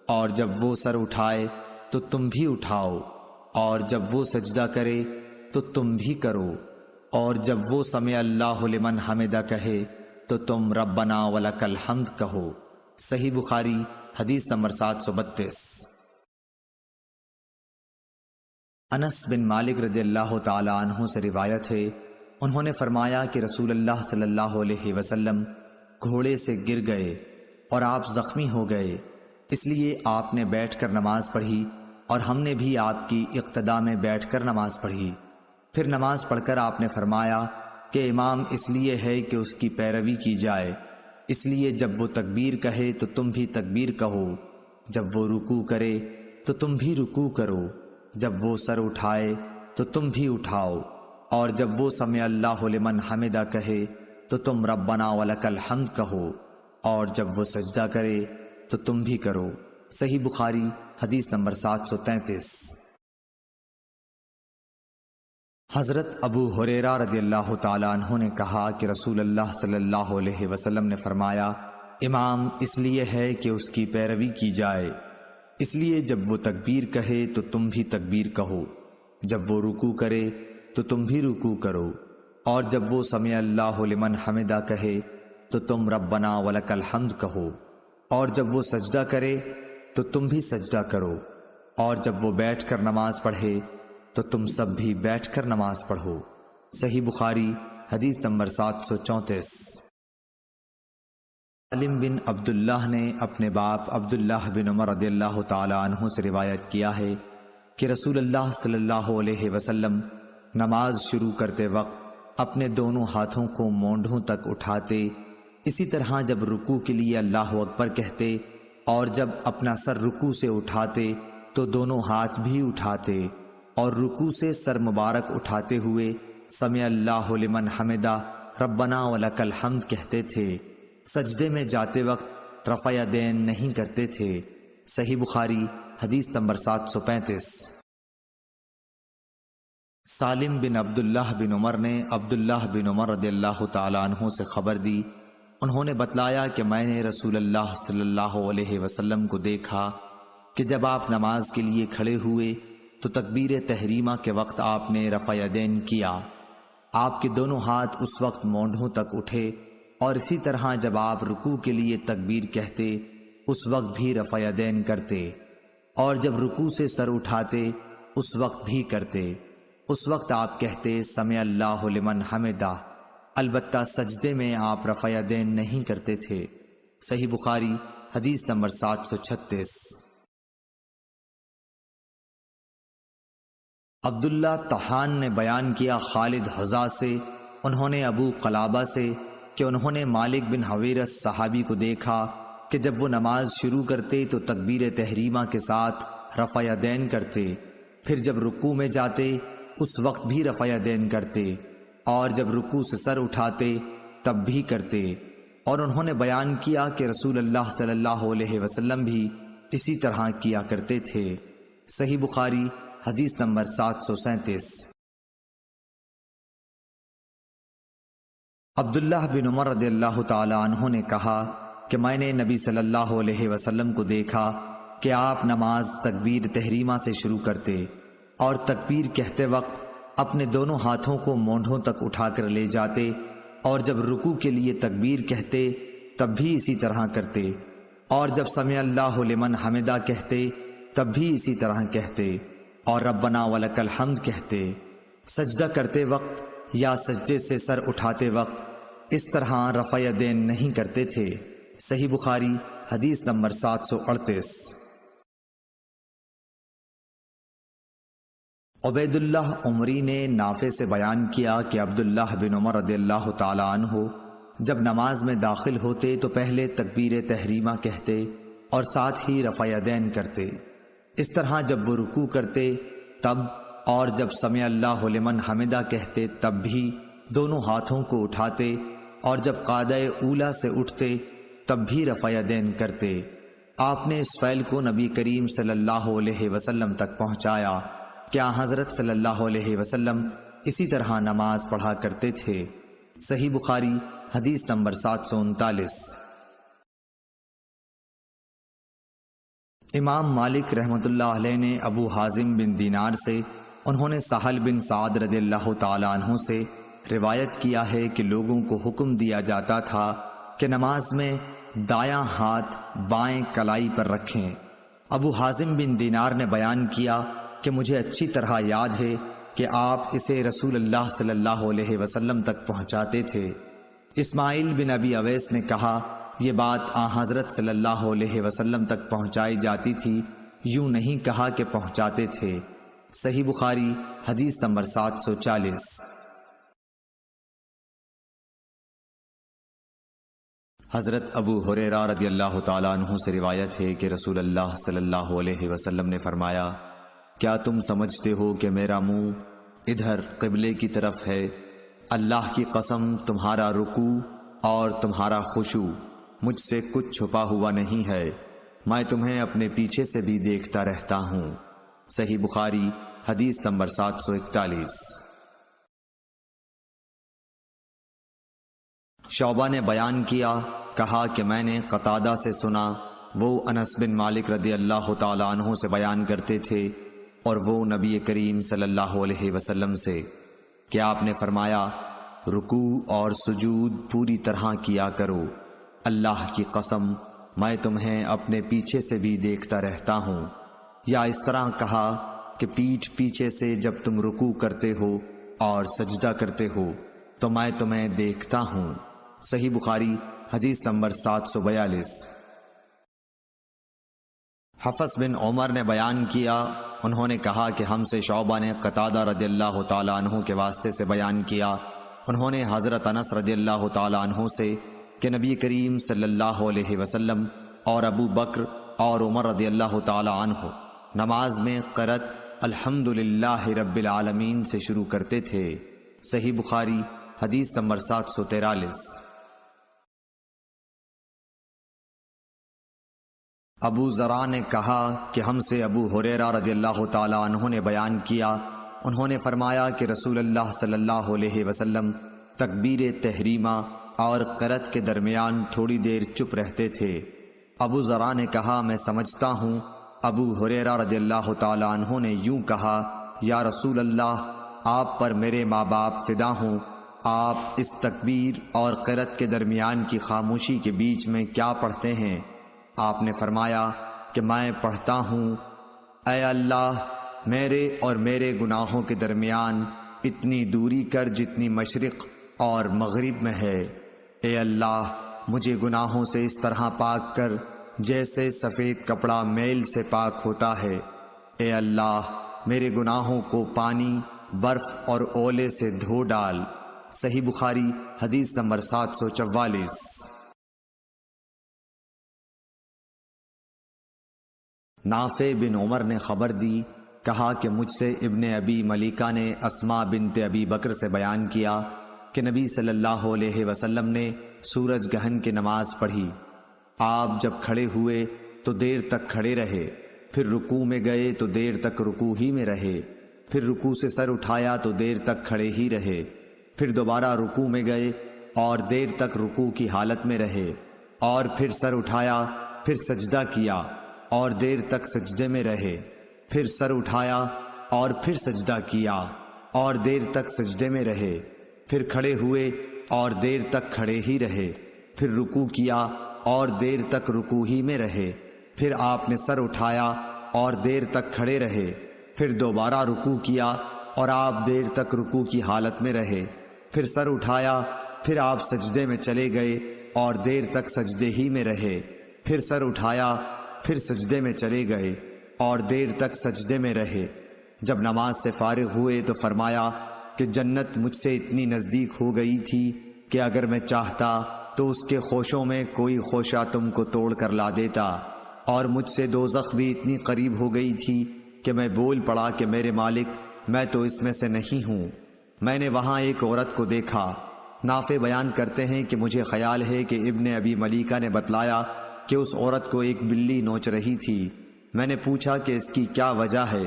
اور جب وہ سر اٹھائے تو تم بھی اٹھاؤ، اور جب وہ سجدہ کرے تو تم بھی کرو، اور جب وہ سمع اللہ لمن حمدہ کہے تو تم ربنا ولک الحمد کہو۔ صحیح بخاری حدیث نمبر 732۔ انس بن مالک رضی اللہ تعالی عنہ سے روایت ہے، انہوں نے فرمایا کہ رسول اللہ صلی اللہ علیہ وسلم گھوڑے سے گر گئے اور آپ زخمی ہو گئے، اس لیے آپ نے بیٹھ کر نماز پڑھی اور ہم نے بھی آپ کی اقتداء میں بیٹھ کر نماز پڑھی۔ پھر نماز پڑھ کر آپ نے فرمایا کہ امام اس لیے ہے کہ اس کی پیروی کی جائے، اس لیے جب وہ تکبیر کہے تو تم بھی تکبیر کہو، جب وہ رکوع کرے تو تم بھی رکوع کرو، جب وہ سر اٹھائے تو تم بھی اٹھاؤ، اور جب وہ سمع اللہ لمن حمدہ کہے تو تم ربنا ولک الحمد کہو، اور جب وہ سجدہ کرے تو تم بھی کرو۔ صحیح بخاری حدیث نمبر 733۔ حضرت ابو ہریرہ رضی اللہ تعالی عنہ نے کہا کہ رسول اللہ صلی اللہ علیہ وسلم نے فرمایا امام اس لیے ہے کہ اس کی پیروی کی جائے، اس لیے جب وہ تکبیر کہے تو تم بھی تکبیر کہو، جب وہ رکوع کرے تو تم بھی رکوع کرو، اور جب وہ سمع اللہ لمن حمدہ کہے تو تم ربنا ولک الحمد کہو، اور جب وہ سجدہ کرے تو تم بھی سجدہ کرو، اور جب وہ بیٹھ کر نماز پڑھے تو تم سب بھی بیٹھ کر نماز پڑھو۔ صحیح بخاری حدیث نمبر 734۔ سالم بن عبداللہ نے اپنے باپ عبداللہ بن عمر رضی اللہ تعالی عنہ سے روایت کیا ہے کہ رسول اللہ صلی اللہ علیہ وسلم نماز شروع کرتے وقت اپنے دونوں ہاتھوں کو مونڈھوں تک اٹھاتے، اسی طرح جب رکوع کے لیے اللہ اکبر کہتے اور جب اپنا سر رکوع سے اٹھاتے تو دونوں ہاتھ بھی اٹھاتے، اور رکوع سے سر مبارک اٹھاتے ہوئے سمع اللہ لمن حمدہ ربنا ولک الحمد کہتے تھے۔ سجدے میں جاتے وقت رفع یدین نہیں کرتے تھے۔ صحیح بخاری حدیث نمبر 735۔ سالم بن عبداللہ بن عمر نے عبداللہ بن عمر رضی اللہ تعالیٰ عنہ سے خبر دی، انہوں نے بتلایا کہ میں نے رسول اللہ صلی اللہ علیہ وسلم کو دیکھا کہ جب آپ نماز کے لیے کھڑے ہوئے تو تکبیر تحریمہ کے وقت آپ نے رفع یدین کیا، آپ کے دونوں ہاتھ اس وقت مونڈھوں تک اٹھے، اور اسی طرح جب آپ رکوع کے لیے تکبیر کہتے اس وقت بھی رفع یدین کرتے، اور جب رکوع سے سر اٹھاتے اس وقت بھی کرتے۔ اس وقت آپ کہتے سمع اللہ لمن حمدہ، البتہ سجدے میں آپ رفع یدین نہیں کرتے تھے۔ صحیح بخاری حدیث نمبر 736۔ عبداللہ طحان نے بیان کیا خالد حذا سے، انہوں نے ابو قلابہ سے کہ انہوں نے مالک بن حویرث صحابی کو دیکھا کہ جب وہ نماز شروع کرتے تو تکبیر تحریمہ کے ساتھ رفع یدین کرتے، پھر جب رکوع میں جاتے اس وقت بھی رفع یدین کرتے، اور جب رکوع سے سر اٹھاتے تب بھی کرتے، اور انہوں نے بیان کیا کہ رسول اللہ صلی اللہ علیہ وسلم بھی اسی طرح کیا کرتے تھے۔ صحیح بخاری حدیث نمبر 737۔ عبداللہ بن عمر رضی اللہ تعالی عنہ نے کہا کہ میں نے نبی صلی اللہ علیہ وسلم کو دیکھا کہ آپ نماز تکبیر تحریمہ سے شروع کرتے اور تکبیر کہتے وقت اپنے دونوں ہاتھوں کو مونڈھوں تک اٹھا کر لے جاتے، اور جب رکوع کے لیے تکبیر کہتے تب بھی اسی طرح کرتے، اور جب سمع اللہ لمن حمدہ کہتے تب بھی اسی طرح کہتے، اور ربنا ولک الحمد کہتے۔ سجدہ کرتے وقت یا سجدے سے سر اٹھاتے وقت اس طرح رفع یدین نہیں کرتے تھے۔ صحیح بخاری حدیث نمبر 738۔ عبید اللہ عمری نے نافع سے بیان کیا کہ عبداللہ بن عمر رضی اللہ تعالی عنہ جب نماز میں داخل ہوتے تو پہلے تکبیر تحریمہ کہتے اور ساتھ ہی رفع یدین کرتے، اس طرح جب وہ رکوع کرتے تب، اور جب سمع اللہ لمن حمدہ کہتے تب بھی دونوں ہاتھوں کو اٹھاتے، اور جب قعدہ اولا سے اٹھتے تب بھی رفع یدین کرتے۔ آپ نے اس فعل کو نبی کریم صلی اللہ علیہ وسلم تک پہنچایا کہ حضرت صلی اللہ علیہ وسلم اسی طرح نماز پڑھا کرتے تھے۔ صحیح بخاری حدیث نمبر 739۔ امام مالک رحمۃ اللہ علیہ نے ابو حازم بن دینار سے، انہوں نے سہل بن سعد رضی اللہ تعالی عنہ سے روایت کیا ہے کہ لوگوں کو حکم دیا جاتا تھا کہ نماز میں دایاں ہاتھ بائیں کلائی پر رکھیں۔ ابو حازم بن دینار نے بیان کیا کہ مجھے اچھی طرح یاد ہے کہ آپ اسے رسول اللہ صلی اللہ علیہ وسلم تک پہنچاتے تھے۔ اسماعیل بن ابی اویس نے کہا یہ بات حضرت صلی اللہ علیہ وسلم تک پہنچائی جاتی تھی، یوں نہیں کہا کہ پہنچاتے تھے۔ صحیح بخاری حدیث نمبر 740۔ حضرت ابو ہریرہ رضی اللہ تعالیٰ عنہ سے روایت ہے کہ رسول اللہ صلی اللہ علیہ وسلم نے فرمایا، کیا تم سمجھتے ہو کہ میرا منہ ادھر قبلے کی طرف ہے؟ اللہ کی قسم تمہارا رکوع اور تمہارا خشوع مجھ سے کچھ چھپا ہوا نہیں ہے، میں تمہیں اپنے پیچھے سے بھی دیکھتا رہتا ہوں۔ صحیح بخاری حدیث نمبر 741۔ شعبہ نے بیان کیا، کہا کہ میں نے قتادہ سے سنا، وہ انس بن مالک رضی اللہ تعالی عنہ سے بیان کرتے تھے اور وہ نبی کریم صلی اللہ علیہ وسلم سے کہ آپ نے فرمایا، رکوع اور سجود پوری طرح کیا کرو، اللہ کی قسم میں تمہیں اپنے پیچھے سے بھی دیکھتا رہتا ہوں۔ یا اس طرح کہا کہ پیٹھ پیچھے سے جب تم رکوع کرتے ہو اور سجدہ کرتے ہو تو میں تمہیں دیکھتا ہوں۔ صحیح بخاری حدیث نمبر 742۔ حفص بن عمر نے بیان کیا، انہوں نے کہا کہ ہم سے شعبہ نے قتادہ رضی اللہ تعالیٰ عنہ کے واسطے سے بیان کیا، انہوں نے حضرت انس رضی اللہ تعالیٰ عنہ سے کہ نبی کریم صلی اللہ علیہ وسلم اور ابو بکر اور عمر رضی اللہ تعالیٰ عنہ نماز میں قرأت الحمدللہ رب العالمین سے شروع کرتے تھے۔ صحیح بخاری حدیث نمبر 743۔ ابو ذرا نے کہا کہ ہم سے ابو ہریرہ رضی اللہ تعالیٰ عنہ نے بیان کیا، انہوں نے فرمایا کہ رسول اللہ صلی اللہ علیہ وسلم تکبیر تحریمہ اور قرأت کے درمیان تھوڑی دیر چپ رہتے تھے۔ ابو ذرا نے کہا میں سمجھتا ہوں ابو ہریرہ رضی اللہ تعالیٰ عنہ نے یوں کہا، یا رسول اللہ، آپ پر میرے ماں باپ فدا ہوں، آپ اس تکبیر اور قرأت کے درمیان کی خاموشی کے بیچ میں کیا پڑھتے ہیں؟ آپ نے فرمایا کہ میں پڑھتا ہوں، اے اللہ میرے اور میرے گناہوں کے درمیان اتنی دوری کر جتنی مشرق اور مغرب میں ہے۔ اے اللہ مجھے گناہوں سے اس طرح پاک کر جیسے سفید کپڑا میل سے پاک ہوتا ہے۔ اے اللہ میرے گناہوں کو پانی، برف اور اولے سے دھو ڈال۔ صحیح بخاری حدیث نمبر 744۔ نافع بن عمر نے خبر دی، کہا کہ مجھ سے ابن ابی ملیکہ نے اسماء بنت ابی بکر سے بیان کیا کہ نبی صلی اللہ علیہ وسلم نے سورج گہن کی نماز پڑھی۔ آپ جب کھڑے ہوئے تو دیر تک کھڑے رہے، پھر رکوع میں گئے تو دیر تک رکوع ہی میں رہے، پھر رکوع سے سر اٹھایا تو دیر تک کھڑے ہی رہے، پھر دوبارہ رکوع میں گئے اور دیر تک رکوع کی حالت میں رہے، اور پھر سر اٹھایا، پھر سجدہ کیا اور دیر تک سجدے میں رہے، پھر سر اٹھایا اور پھر سجدہ کیا اور دیر تک سجدے میں رہے، پھر کھڑے ہوئے اور دیر تک کھڑے ہی رہے، پھر رکوع کیا اور دیر تک رکوع ہی میں رہے، پھر آپ نے سر اٹھایا اور دیر تک کھڑے رہے، پھر دوبارہ رکوع کیا اور آپ دیر تک رکوع کی حالت میں رہے، پھر سر اٹھایا، پھر آپ سجدے میں چلے گئے اور دیر تک سجدے ہی میں رہے، پھر سر اٹھایا، پھر سجدے میں چلے گئے اور دیر تک سجدے میں رہے۔ جب نماز سے فارغ ہوئے تو فرمایا کہ جنت مجھ سے اتنی نزدیک ہو گئی تھی کہ اگر میں چاہتا تو اس کے خوشوں میں کوئی خوشہ تم کو توڑ کر لا دیتا، اور مجھ سے دوزخ بھی اتنی قریب ہو گئی تھی کہ میں بول پڑا کہ میرے مالک میں تو اس میں سے نہیں ہوں۔ میں نے وہاں ایک عورت کو دیکھا۔ نافع بیان کرتے ہیں کہ مجھے خیال ہے کہ ابن ابی ملیکہ نے بتلایا کہ اس عورت کو ایک بلی نوچ رہی تھی۔ میں نے پوچھا کہ اس کی کیا وجہ ہے؟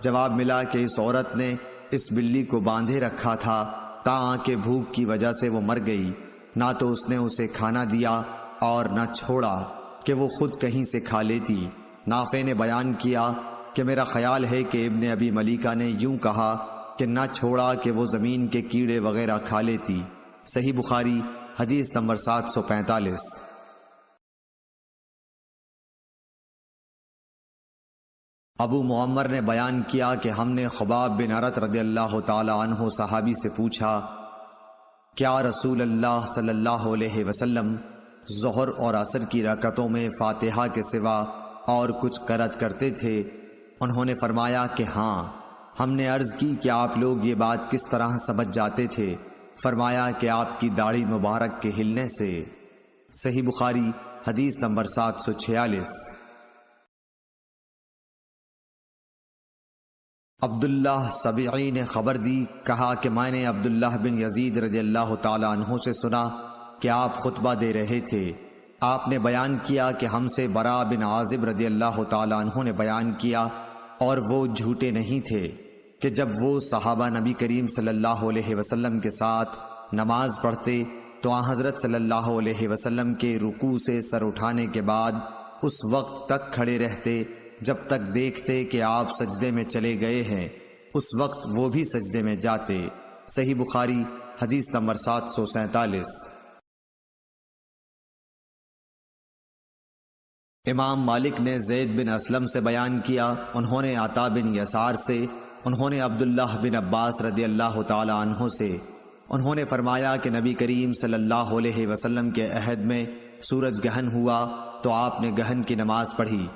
جواب ملا کہ اس عورت نے اس بلی کو باندھے رکھا تھا تاکہ بھوک کی وجہ سے وہ مر گئی، نہ تو اس نے اسے کھانا دیا اور نہ چھوڑا کہ وہ خود کہیں سے کھا لیتی۔ نافع نے بیان کیا کہ میرا خیال ہے کہ ابن ابی ملیکہ نے یوں کہا کہ نہ چھوڑا کہ وہ زمین کے کیڑے وغیرہ کھا لیتی۔ صحیح بخاری حدیث نمبر 745۔ ابو معمر نے بیان کیا کہ ہم نے خباب بن ارت رضی اللہ تعالی عنہ صحابی سے پوچھا، کیا رسول اللہ صلی اللہ علیہ وسلم ظہر اور عصر کی رکعتوں میں فاتحہ کے سوا اور کچھ قرأت کرتے تھے؟ انہوں نے فرمایا کہ ہاں۔ ہم نے عرض کی کہ آپ لوگ یہ بات کس طرح سمجھ جاتے تھے؟ فرمایا کہ آپ کی داڑھی مبارک کے ہلنے سے۔ صحیح بخاری حدیث نمبر 746۔ عبداللہ سبیعی نے خبر دی، کہا کہ میں نے عبداللہ بن یزید رضی اللہ تعالی عنہ سے سنا کہ آپ خطبہ دے رہے تھے۔ آپ نے بیان کیا کہ ہم سے براء بن عازب رضی اللہ تعالی عنہ نے بیان کیا، اور وہ جھوٹے نہیں تھے، کہ جب وہ صحابہ نبی کریم صلی اللہ علیہ وسلم کے ساتھ نماز پڑھتے تو آن حضرت صلی اللہ علیہ وسلم کے رکوع سے سر اٹھانے کے بعد اس وقت تک کھڑے رہتے جب تک دیکھتے کہ آپ سجدے میں چلے گئے ہیں، اس وقت وہ بھی سجدے میں جاتے۔ صحیح بخاری حدیث نمبر 747۔ امام مالک نے زید بن اسلم سے بیان کیا، انہوں نے عطا بن یسار سے، انہوں نے عبداللہ بن عباس رضی اللہ تعالی عنہ سے، انہوں نے فرمایا کہ نبی کریم صلی اللہ علیہ وسلم کے عہد میں سورج گہن ہوا تو آپ نے گہن کی نماز پڑھی۔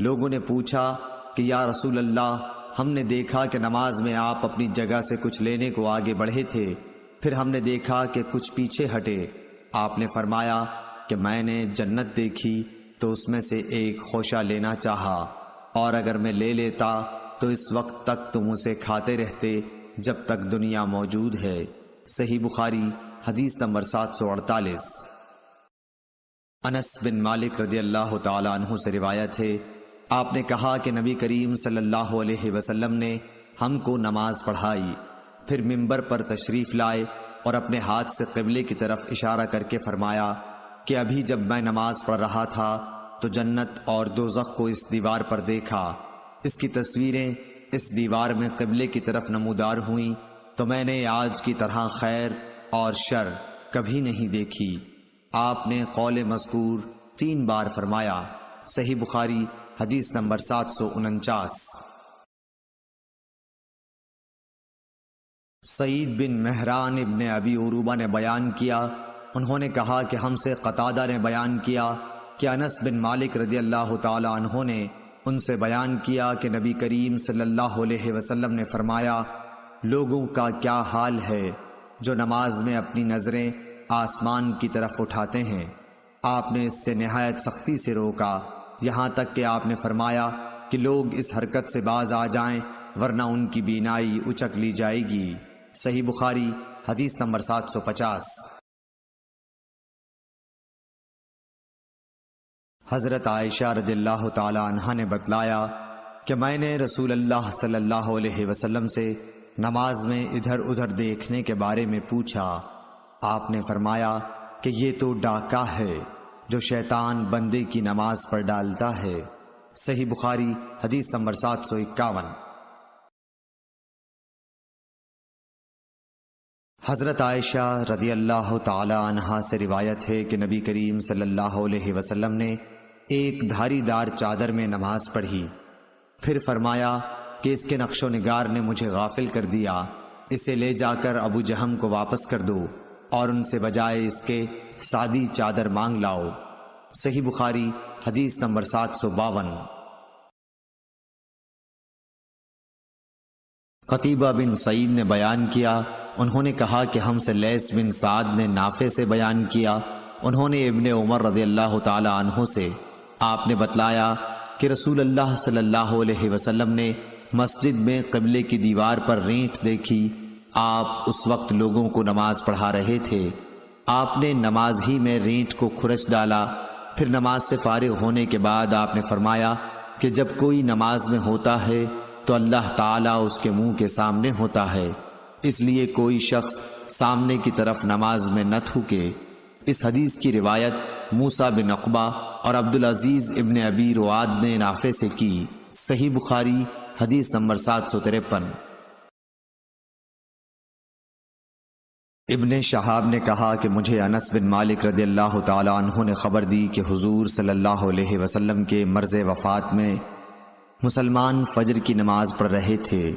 لوگوں نے پوچھا کہ یا رسول اللہ، ہم نے دیکھا کہ نماز میں آپ اپنی جگہ سے کچھ لینے کو آگے بڑھے تھے، پھر ہم نے دیکھا کہ کچھ پیچھے ہٹے۔ آپ نے فرمایا کہ میں نے جنت دیکھی تو اس میں سے ایک خوشہ لینا چاہا، اور اگر میں لے لیتا تو اس وقت تک تم اسے کھاتے رہتے جب تک دنیا موجود ہے۔ صحیح بخاری حدیث نمبر 748۔ انس بن مالک رضی اللہ تعالی عنہ سے روایت ہے، آپ نے کہا کہ نبی کریم صلی اللہ علیہ وسلم نے ہم کو نماز پڑھائی، پھر منبر پر تشریف لائے اور اپنے ہاتھ سے قبلے کی طرف اشارہ کر کے فرمایا کہ ابھی جب میں نماز پڑھ رہا تھا تو جنت اور دوزخ کو اس دیوار پر دیکھا، اس کی تصویریں اس دیوار میں قبلے کی طرف نمودار ہوئیں، تو میں نے آج کی طرح خیر اور شر کبھی نہیں دیکھی۔ آپ نے قول مذکور 3 بار فرمایا۔ صحیح بخاری حدیث نمبر 749۔ سعید بن مہران ابن ابی عروبہ نے بیان کیا، انہوں نے کہا کہ ہم سے قتادہ نے بیان کیا کہ انس بن مالک رضی اللہ تعالی عنہ نے ان سے بیان کیا کہ نبی کریم صلی اللہ علیہ وسلم نے فرمایا، لوگوں کا کیا حال ہے جو نماز میں اپنی نظریں آسمان کی طرف اٹھاتے ہیں۔ آپ نے اس سے نہایت سختی سے روکا، یہاں تک کہ آپ نے فرمایا کہ لوگ اس حرکت سے باز آ جائیں ورنہ ان کی بینائی اچک لی جائے گی۔ صحیح بخاری حدیث نمبر 750۔ حضرت عائشہ رضی اللہ تعالی عنہا نے بتلایا کہ میں نے رسول اللہ صلی اللہ علیہ وسلم سے نماز میں ادھر ادھر دیکھنے کے بارے میں پوچھا۔ آپ نے فرمایا کہ یہ تو ڈاکہ ہے جو شیطان بندے کی نماز پر ڈالتا ہے۔ صحیح بخاری حدیث نمبر 751۔ حضرت عائشہ رضی اللہ تعالی عنہا سے روایت ہے کہ نبی کریم صلی اللہ علیہ وسلم نے ایک دھاری دار چادر میں نماز پڑھی، پھر فرمایا کہ اس کے نقش و نگار نے مجھے غافل کر دیا، اسے لے جا کر ابو جہم کو واپس کر دو اور ان سے بجائے اس کے سادی چادر مانگ لاؤ۔ صحیح بخاری حدیث نمبر 752۔ قتیبہ بن سعید نے بیان کیا، انہوں نے کہا کہ ہم سے لیث بن سعد نے نافع سے بیان کیا، انہوں نے ابن عمر رضی اللہ تعالی عنہ سے آپ نے بتلایا کہ رسول اللہ صلی اللہ علیہ وسلم نے مسجد میں قبلے کی دیوار پر رینٹ دیکھی، آپ اس وقت لوگوں کو نماز پڑھا رہے تھے، آپ نے نماز ہی میں رینٹ کو کھرچ ڈالا، پھر نماز سے فارغ ہونے کے بعد آپ نے فرمایا کہ جب کوئی نماز میں ہوتا ہے تو اللہ تعالیٰ اس کے منہ کے سامنے ہوتا ہے، اس لیے کوئی شخص سامنے کی طرف نماز میں نہ تھوکے۔ اس حدیث کی روایت موسیٰ بن عقبہ اور عبدالعزیز ابن ابی رواد نے نافع سے کی۔ صحیح بخاری حدیث نمبر 753۔ ابن شہاب نے کہا کہ مجھے انس بن مالک رضی اللہ تعالی عنہ نے خبر دی کہ حضور صلی اللہ علیہ وسلم کے مرض وفات میں مسلمان فجر کی نماز پڑھ رہے تھے۔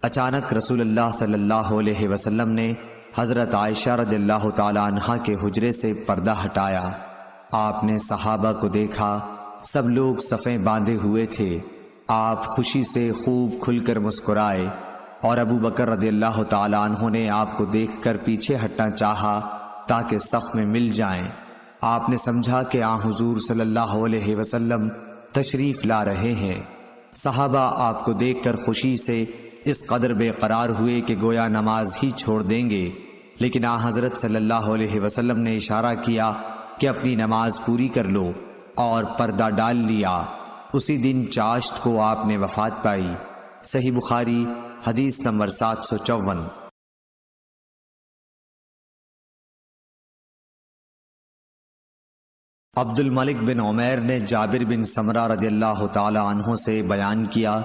اچانک رسول اللہ صلی اللہ علیہ وسلم نے حضرت عائشہ رضی اللہ تعالی عنہا کے حجرے سے پردہ ہٹایا، آپ نے صحابہ کو دیکھا، سب لوگ صفیں باندھے ہوئے تھے، آپ خوشی سے خوب کھل کر مسکرائے، اور ابو بکر رضی اللہ تعالی عنہ نے آپ کو دیکھ کر پیچھے ہٹنا چاہا تاکہ صف میں مل جائیں۔ آپ نے سمجھا کہ آن حضور صلی اللہ علیہ وسلم تشریف لا رہے ہیں۔ صحابہ آپ کو دیکھ کر خوشی سے اس قدر بے قرار ہوئے کہ گویا نماز ہی چھوڑ دیں گے، لیکن آن حضرت صلی اللہ علیہ وسلم نے اشارہ کیا کہ اپنی نماز پوری کر لو، اور پردہ ڈال لیا۔ اسی دن چاشت کو آپ نے وفات پائی۔ صحیح بخاری حدیث نمبر 754۔ عبد الملک بن عمیر نے جابر بن سمرہ رضی اللہ تعالی عنہ سے بیان کیا،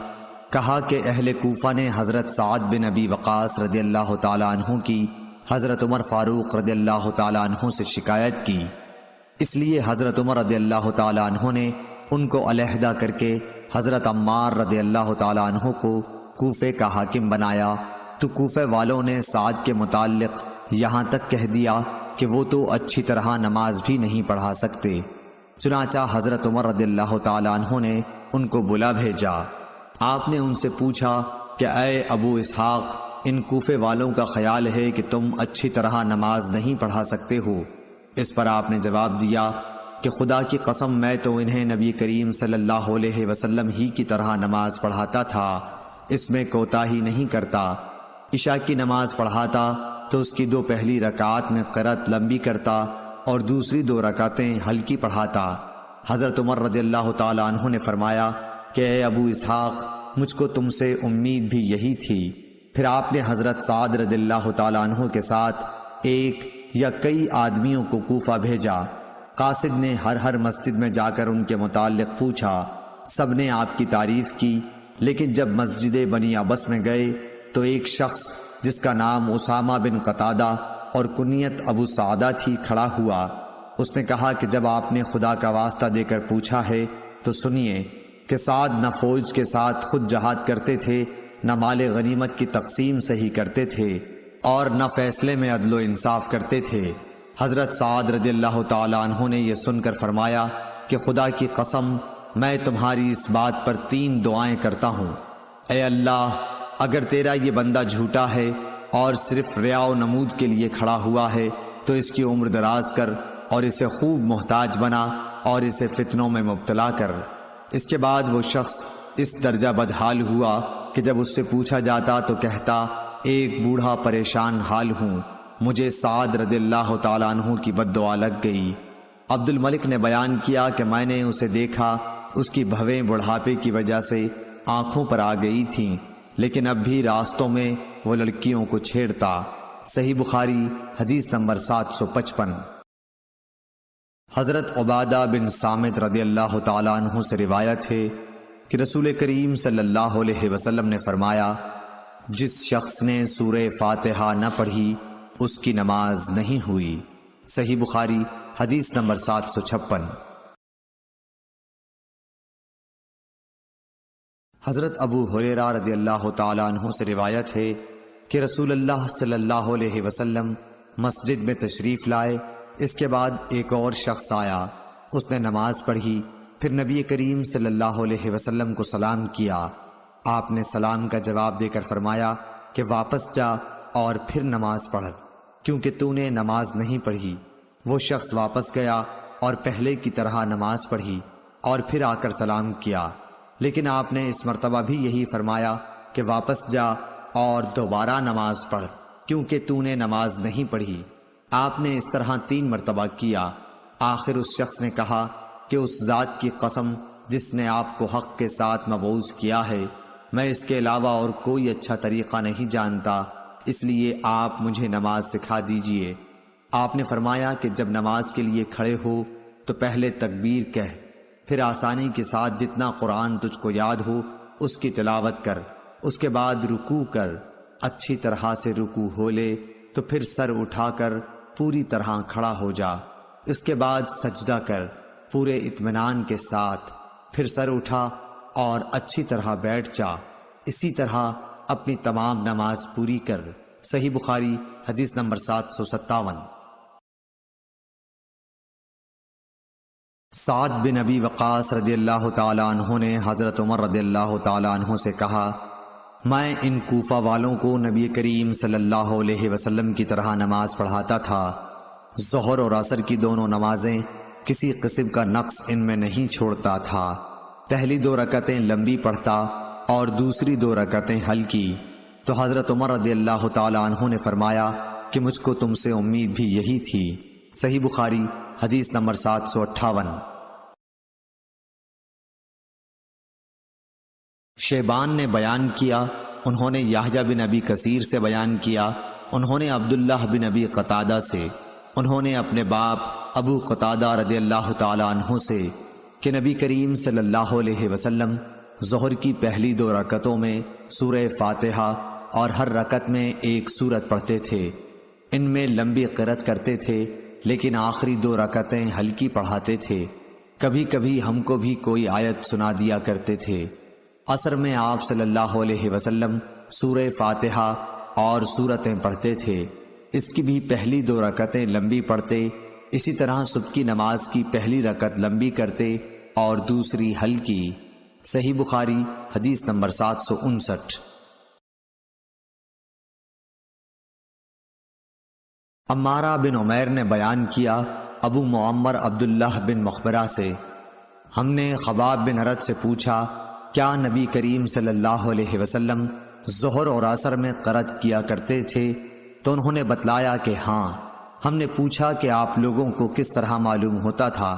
کہا کہ اہل کوفہ نے حضرت سعد بن ابی وقاص رضی اللہ تعالی عنہ کی حضرت عمر فاروق رضی اللہ تعالی عنہ سے شکایت کی، اس لیے حضرت عمر رضی اللہ تعالی عنہ نے ان کو علیحدہ کر کے حضرت عمار رضی اللہ تعالی عنہ کو کوفے کا حاکم بنایا، تو کوفے والوں نے سعد کے متعلق یہاں تک کہہ دیا کہ وہ تو اچھی طرح نماز بھی نہیں پڑھا سکتے۔ چنانچہ حضرت عمر رضی اللہ تعالی عنہ نے ان کو بلا بھیجا۔ آپ نے ان سے پوچھا کہ اے ابو اسحاق، ان کوفے والوں کا خیال ہے کہ تم اچھی طرح نماز نہیں پڑھا سکتے ہو۔ اس پر آپ نے جواب دیا کہ خدا کی قسم میں تو انہیں نبی کریم صلی اللہ علیہ وسلم ہی کی طرح نماز پڑھاتا تھا، اس میں کوتاہی نہیں کرتا۔ عشاء کی نماز پڑھاتا تو اس کی 2 پہلی رکعات میں قرأت لمبی کرتا اور دوسری 2 رکعتیں ہلکی پڑھاتا۔ حضرت عمر رضی اللہ تعالیٰ عنہ نے فرمایا کہ اے ابو اسحاق، مجھ کو تم سے امید بھی یہی تھی۔ پھر آپ نے حضرت سعد رضی اللہ تعالیٰ عنہ کے ساتھ ایک یا کئی آدمیوں کو کوفہ بھیجا۔ قاصد نے ہر مسجد میں جا کر ان کے متعلق پوچھا۔ سب نے آپ کی تعریف کی، لیکن جب مسجد بنی عبس میں گئے تو ایک شخص جس کا نام اسامہ بن قتادہ اور کنیت ابو سعدہ تھی کھڑا ہوا۔ اس نے کہا کہ جب آپ نے خدا کا واسطہ دے کر پوچھا ہے تو سنیے کہ سعد نہ فوج کے ساتھ خود جہاد کرتے تھے، نہ مال غنیمت کی تقسیم صحیح کرتے تھے، اور نہ فیصلے میں عدل و انصاف کرتے تھے۔ حضرت سعد رضی اللہ تعالیٰ عنہ نے یہ سن کر فرمایا کہ خدا کی قسم میں تمہاری اس بات پر 3 دعائیں کرتا ہوں۔ اے اللہ، اگر تیرا یہ بندہ جھوٹا ہے اور صرف ریا و نمود کے لیے کھڑا ہوا ہے تو اس کی عمر دراز کر اور اسے خوب محتاج بنا اور اسے فتنوں میں مبتلا کر۔ اس کے بعد وہ شخص اس درجہ بدحال ہوا کہ جب اس سے پوچھا جاتا تو کہتا ایک بوڑھا پریشان حال ہوں، مجھے سعد رضی اللہ تعالیٰ عنہ کی بد دعا لگ گئی۔ عبد الملک نے بیان کیا کہ میں نے اسے دیکھا، اس کی بھویں بڑھاپے کی وجہ سے آنکھوں پر آ گئی تھیں، لیکن اب بھی راستوں میں وہ لڑکیوں کو چھیڑتا۔ صحیح بخاری حدیث نمبر 755۔ حضرت عبادہ بن صامت رضی اللہ تعالیٰ عنہ سے روایت ہے کہ رسول کریم صلی اللہ علیہ وسلم نے فرمایا، جس شخص نے سورہ فاتحہ نہ پڑھی اس کی نماز نہیں ہوئی۔ صحیح بخاری حدیث نمبر 756۔ حضرت ابو ہریرہ رضی اللہ تعالیٰ عنہ سے روایت ہے کہ رسول اللہ صلی اللہ علیہ وسلم مسجد میں تشریف لائے۔ اس کے بعد ایک اور شخص آیا، اس نے نماز پڑھی، پھر نبی کریم صلی اللہ علیہ وسلم کو سلام کیا۔ آپ نے سلام کا جواب دے کر فرمایا کہ واپس جا اور پھر نماز پڑھ، کیونکہ تو نے نماز نہیں پڑھی۔ وہ شخص واپس گیا اور پہلے کی طرح نماز پڑھی اور پھر آ کر سلام کیا، لیکن آپ نے اس مرتبہ بھی یہی فرمایا کہ واپس جا اور دوبارہ نماز پڑھ، کیونکہ تو نے نماز نہیں پڑھی۔ آپ نے اس طرح 3 مرتبہ کیا۔ آخر اس شخص نے کہا کہ اس ذات کی قسم جس نے آپ کو حق کے ساتھ مبعوث کیا ہے، میں اس کے علاوہ اور کوئی اچھا طریقہ نہیں جانتا، اس لیے آپ مجھے نماز سکھا دیجئے۔ آپ نے فرمایا کہ جب نماز کے لیے کھڑے ہو تو پہلے تکبیر کہہ، پھر آسانی کے ساتھ جتنا قرآن تجھ کو یاد ہو اس کی تلاوت کر، اس کے بعد رکوع کر، اچھی طرح سے رکوع ہو لے تو پھر سر اٹھا کر پوری طرح کھڑا ہو جا، اس کے بعد سجدہ کر پورے اطمینان کے ساتھ، پھر سر اٹھا اور اچھی طرح بیٹھ جا، اسی طرح اپنی تمام نماز پوری کر۔ صحیح بخاری حدیث نمبر 757۔ سعد بن ابی وقاص رضی اللہ تعالیٰ عنہ نے حضرت عمر رضی اللہ تعالیٰ عنہ سے کہا، میں ان کوفہ والوں کو نبی کریم صلی اللہ علیہ وسلم کی طرح نماز پڑھاتا تھا۔ ظہر اور عصر کی دونوں نمازیں کسی قسم کا نقص ان میں نہیں چھوڑتا تھا۔ پہلی 2 رکعتیں لمبی پڑھتا اور دوسری 2 رکعتیں ہلکی۔ تو حضرت عمر رضی اللہ تعالیٰ عنہ نے فرمایا کہ مجھ کو تم سے امید بھی یہی تھی۔ صحیح بخاری حدیث نمبر 758۔ شیبان نے بیان کیا، انہوں نے یحییٰ بن ابی کثیر سے بیان کیا، انہوں نے عبداللہ بن ابی قتادہ سے، انہوں نے اپنے باپ ابو قتادہ رضی اللہ تعالیٰ عنہ سے کہ نبی کریم صلی اللہ علیہ وسلم ظہر کی پہلی 2 رکعتوں میں سورہ فاتحہ اور ہر رکعت میں ایک سورت پڑھتے تھے۔ ان میں لمبی قرأت کرتے تھے، لیکن آخری 2 رکعتیں ہلکی پڑھاتے تھے۔ کبھی کبھی ہم کو بھی کوئی آیت سنا دیا کرتے تھے۔ عصر میں آپ صلی اللہ علیہ وسلم سورہ فاتحہ اور سورتیں پڑھتے تھے، اس کی بھی پہلی 2 رکعتیں لمبی پڑھتے، اسی طرح صبح کی نماز کی پہلی رکعت لمبی کرتے اور دوسری ہلکی۔ صحیح بخاری حدیث نمبر 759۔ عمارہ بن عمیر نے بیان کیا ابو معمر عبداللہ بن مخبرہ سے، ہم نے خباب بن ارد سے پوچھا کیا نبی کریم صلی اللہ علیہ وسلم ظہر اور عصر میں قرأت کیا کرتے تھے؟ تو انہوں نے بتلایا کہ ہاں۔ ہم نے پوچھا کہ آپ لوگوں کو کس طرح معلوم ہوتا تھا؟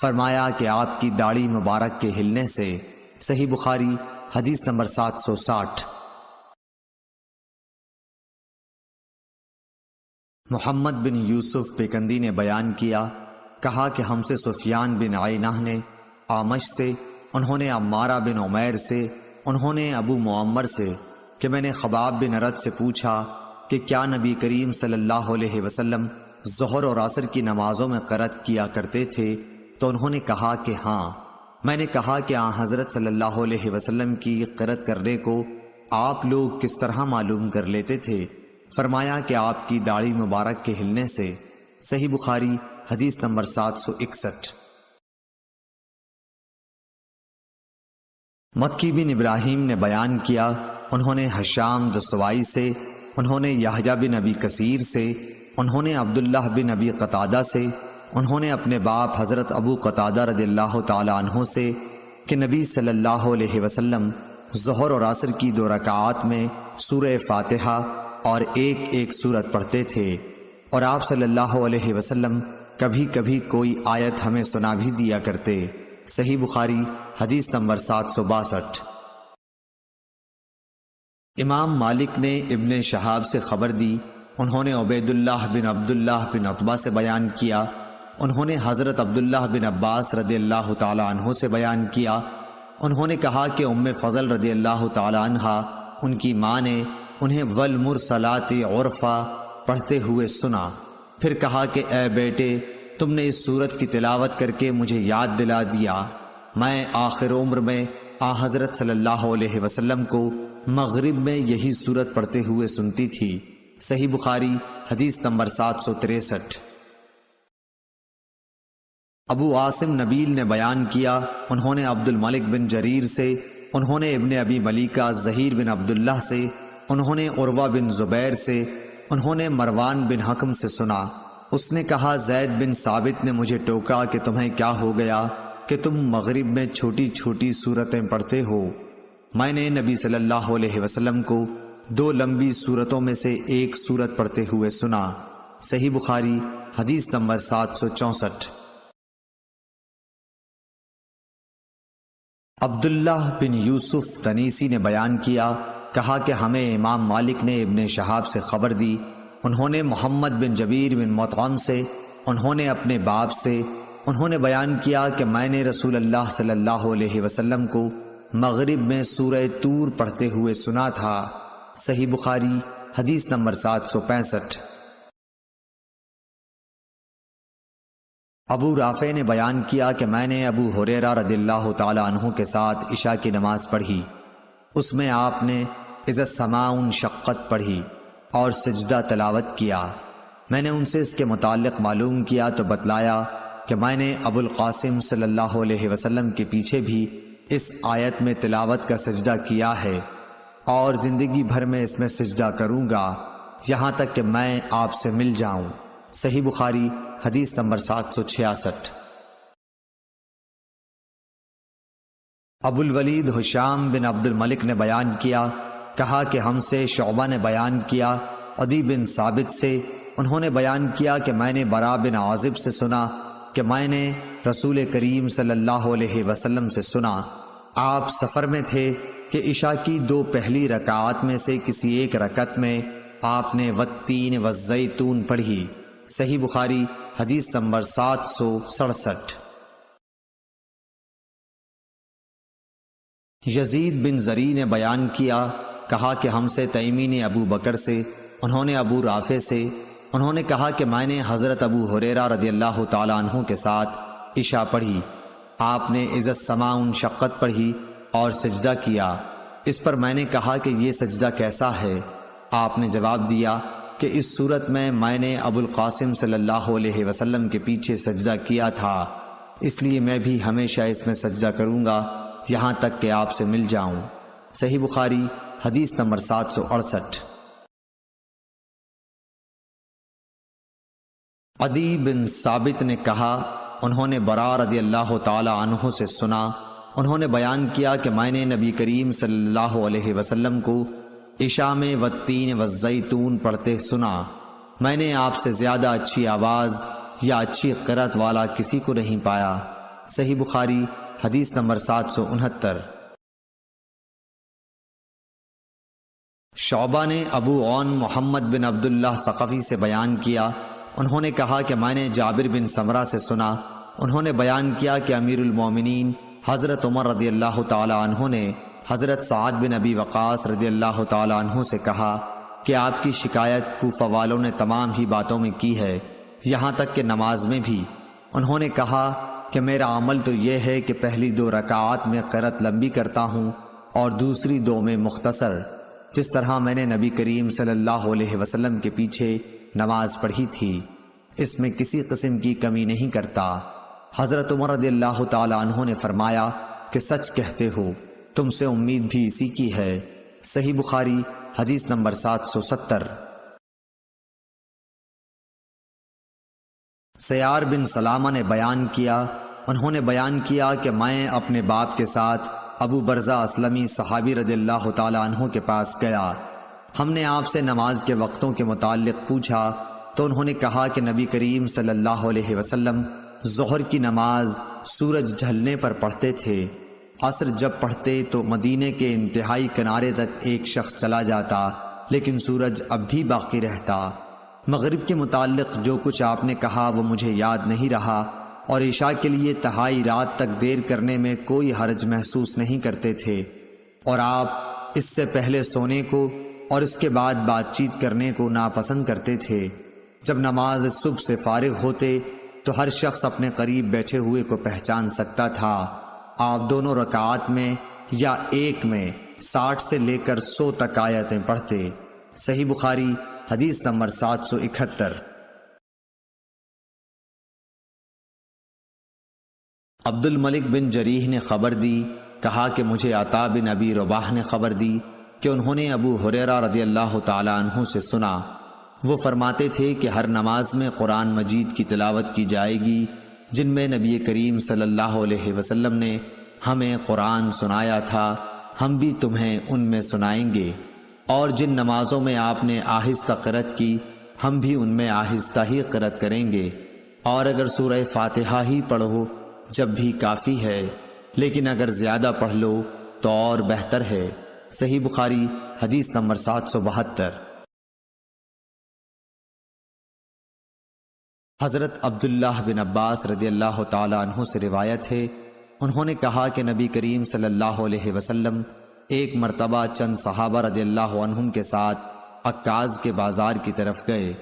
فرمایا کہ آپ کی داڑھی مبارک کے ہلنے سے۔ صحیح بخاری حدیث نمبر 760۔ محمد بن یوسف پیکندی نے بیان کیا، کہا کہ ہم سے سفیان بن عینہ نے اعمش سے، انہوں نے عمارہ بن عمیر سے، انہوں نے ابو معمر سے کہ میں نے خباب بن ارد سے پوچھا کہ کیا نبی کریم صلی اللہ علیہ وسلم ظہر اور عصر کی نمازوں میں قرأت کیا کرتے تھے؟ تو انہوں نے کہا کہ ہاں۔ میں نے کہا کہ حضرت صلی اللہ علیہ وسلم کی قرأت کرنے کو آپ لوگ کس طرح معلوم کر لیتے تھے؟ فرمایا کہ آپ کی داڑھی مبارک کے ہلنے سے۔ صحیح بخاری حدیث نمبر 761۔ مکی بن ابراہیم نے بیان کیا، انہوں نے حشام دستوائی سے، انہوں نے یحییٰ بن ابی کثیر سے، انہوں نے عبداللہ بن ابی قتادہ سے، انہوں نے اپنے باپ حضرت ابو قتادہ رضی اللہ تعالی عنہ سے کہ نبی صلی اللہ علیہ وسلم ظہر اور عصر کی 2 رکعات میں سورہ فاتحہ اور ایک سورت پڑھتے تھے، اور آپ صلی اللہ علیہ وسلم کبھی کبھی کوئی آیت ہمیں سنا بھی دیا کرتے۔ صحیح بخاری حدیث نمبر 762۔ امام مالک نے ابن شہاب سے خبر دی، انہوں نے عبید اللہ بن عبداللہ بن عتبہ سے بیان کیا، انہوں نے حضرت عبداللہ بن عباس رضی اللہ تعالی عنہ سے بیان کیا، انہوں نے کہا کہ ام فضل رضی اللہ تعالی عنہا ان کی ماں نے انہیں والمرسلات عرفا پڑھتے ہوئے سنا، پھر کہا کہ اے بیٹے، تم نے اس سورت کی تلاوت کر کے مجھے یاد دلا دیا، میں آخر عمر میں حضرت صلی اللہ علیہ وسلم کو مغرب میں یہی سورت پڑھتے ہوئے سنتی تھی۔ صحیح بخاری حدیث نمبر 763۔ ابو عاصم نبیل نے بیان کیا، انہوں نے عبد الملک بن جریر سے، انہوں نے ابن ابی ملیکہ ظہیر بن عبداللہ سے، انہوں نے عروہ بن زبیر سے، انہوں نے مروان بن حکم سے سنا، اس نے کہا زید بن ثابت نے مجھے ٹوکا کہ تمہیں کیا ہو گیا کہ تم مغرب میں چھوٹی چھوٹی سورتیں پڑھتے ہو؟ میں نے نبی صلی اللہ علیہ وسلم کو 2 لمبی سورتوں میں سے ایک سورت پڑھتے ہوئے سنا۔ صحیح بخاری حدیث نمبر 764۔ عبداللہ بن یوسف تنیسی نے بیان کیا، کہا کہ ہمیں امام مالک نے ابن شہاب سے خبر دی، انہوں نے محمد بن جبیر بن مطعم سے، انہوں نے اپنے باپ سے، انہوں نے بیان کیا کہ میں نے رسول اللہ صلی اللہ علیہ وسلم کو مغرب میں سورہ طور پڑھتے ہوئے سنا تھا۔ صحیح بخاری حدیث نمبر 765۔ ابو رافع نے بیان کیا کہ میں نے ابو ہریرہ رضی اللہ تعالی عنہ کے ساتھ عشاء کی نماز پڑھی، اس میں آپ نے اذا السماء انشقت پڑھی اور سجدہ تلاوت کیا۔ میں نے ان سے اس کے متعلق معلوم کیا تو بتلایا کہ میں نے ابو القاسم صلی اللہ علیہ وسلم کے پیچھے بھی اس آیت میں تلاوت کا سجدہ کیا ہے، اور زندگی بھر میں اس میں سجدہ کروں گا یہاں تک کہ میں آپ سے مل جاؤں۔ صحیح بخاری حدیث نمبر 766۔ ابو الولید حشام بن عبد الملک نے بیان کیا، کہا کہ ہم سے شعبہ نے بیان کیا عدی بن ثابت سے، انہوں نے بیان کیا کہ میں نے برا بن عازب سے سنا کہ میں نے رسول کریم صلی اللہ علیہ وسلم سے سنا، آپ سفر میں تھے کہ عشاء کی 2 پہلی رکعات میں سے کسی ایک رکعت میں آپ نے والتین والزیتون پڑھی۔ صحیح بخاری حدیث نمبر 767۔ یزید بن زری نے بیان کیا، کہا کہ ہم سے تیمی نے ابو بکر سے، انہوں نے ابو رافع سے، انہوں نے کہا کہ میں نے حضرت ابو ہریرہ رضی اللہ تعالی عنہ کے ساتھ عشاء پڑھی، آپ نے اذا السماء انشقت پڑھی اور سجدہ کیا۔ اس پر میں نے کہا کہ یہ سجدہ کیسا ہے؟ آپ نے جواب دیا کہ اس صورت میں نے ابو القاسم صلی اللہ علیہ وسلم کے پیچھے سجدہ کیا تھا، اس لیے میں بھی ہمیشہ اس میں سجدہ کروں گا یہاں تک کہ آپ سے مل جاؤں۔ صحیح بخاری حدیث نمبر 768۔ عدی بن ثابت نے کہا، انہوں نے براء رضی اللہ تعالی عنہ سے سنا، انہوں نے بیان کیا کہ میں نے نبی کریم صلی اللہ علیہ وسلم کو عشاء میں والتین والزیتون پڑھتے سنا۔ میں نے آپ سے زیادہ اچھی آواز یا اچھی قرأت والا کسی کو نہیں پایا۔ صحیح بخاری حدیث نمبر 769۔ شعبہ نے ابو عون محمد بن عبداللہ ثقفی سے بیان کیا، انہوں نے کہا کہ میں نے جابر بن سمرہ سے سنا، انہوں نے بیان کیا کہ امیر المومنین حضرت عمر رضی اللہ تعالی عنہ نے حضرت سعد بن ابی وقاص رضی اللہ تعالی عنہ سے کہا کہ آپ کی شکایت کوفہ والوں نے تمام ہی باتوں میں کی ہے، یہاں تک کہ نماز میں بھی۔ انہوں نے کہا کہ میرا عمل تو یہ ہے کہ پہلی 2 رکعات میں قرأت لمبی کرتا ہوں اور دوسری 2 میں مختصر، جس طرح میں نے نبی کریم صلی اللہ علیہ وسلم کے پیچھے نماز پڑھی تھی، اس میں کسی قسم کی کمی نہیں کرتا۔ حضرت عمر رضی اللہ تعالی عنہ نے فرمایا کہ سچ کہتے ہو، تم سے امید بھی اسی کی ہے۔ صحیح بخاری حدیث نمبر 770۔ سیار بن سلامہ نے بیان کیا، انہوں نے بیان کیا کہ میں اپنے باپ کے ساتھ ابو برزہ اسلمی صحابی رضی اللہ تعالی عنہ کے پاس گیا۔ ہم نے آپ سے نماز کے وقتوں کے متعلق پوچھا تو انہوں نے کہا کہ نبی کریم صلی اللہ علیہ وسلم ظہر کی نماز سورج ڈھلنے پر پڑھتے تھے، عصر جب پڑھتے تو مدینے کے انتہائی کنارے تک ایک شخص چلا جاتا لیکن سورج اب بھی باقی رہتا۔ مغرب کے متعلق جو کچھ آپ نے کہا وہ مجھے یاد نہیں رہا، اور عشاء کے لیے تہائی رات تک دیر کرنے میں کوئی حرج محسوس نہیں کرتے تھے، اور آپ اس سے پہلے سونے کو اور اس کے بعد بات چیت کرنے کو ناپسند کرتے تھے۔ جب نماز صبح سے فارغ ہوتے تو ہر شخص اپنے قریب بیٹھے ہوئے کو پہچان سکتا تھا۔ آپ دونوں رکعات میں یا ایک میں 60 سے لے کر 100 تک آیتیں پڑھتے۔ صحیح بخاری حدیث نمبر 771۔ عبد الملک بن جریح نے خبر دی، کہا کہ مجھے عطا بن ابی رباح نے خبر دی کہ انہوں نے ابو ہریرہ رضی اللہ تعالی عنہ سے سنا، وہ فرماتے تھے کہ ہر نماز میں قرآن مجید کی تلاوت کی جائے گی جن میں نبی کریم صلی اللہ علیہ وسلم نے ہمیں قرآن سنایا تھا، ہم بھی تمہیں ان میں سنائیں گے، اور جن نمازوں میں آپ نے آہستہ قرأت کی ہم بھی ان میں آہستہ ہی قرأت کریں گے، اور اگر سورہ فاتحہ ہی پڑھو جب بھی کافی ہے، لیکن اگر زیادہ پڑھ لو تو اور بہتر ہے۔ صحیح بخاری حدیث نمبر 772۔ حضرت عبداللہ بن عباس رضی اللہ تعالی عنہ سے روایت ہے، انہوں نے کہا کہ نبی کریم صلی اللہ علیہ وسلم ایک مرتبہ چند صحابہ رضی اللہ عنہم کے ساتھ عکاظ کے بازار کی طرف گئے۔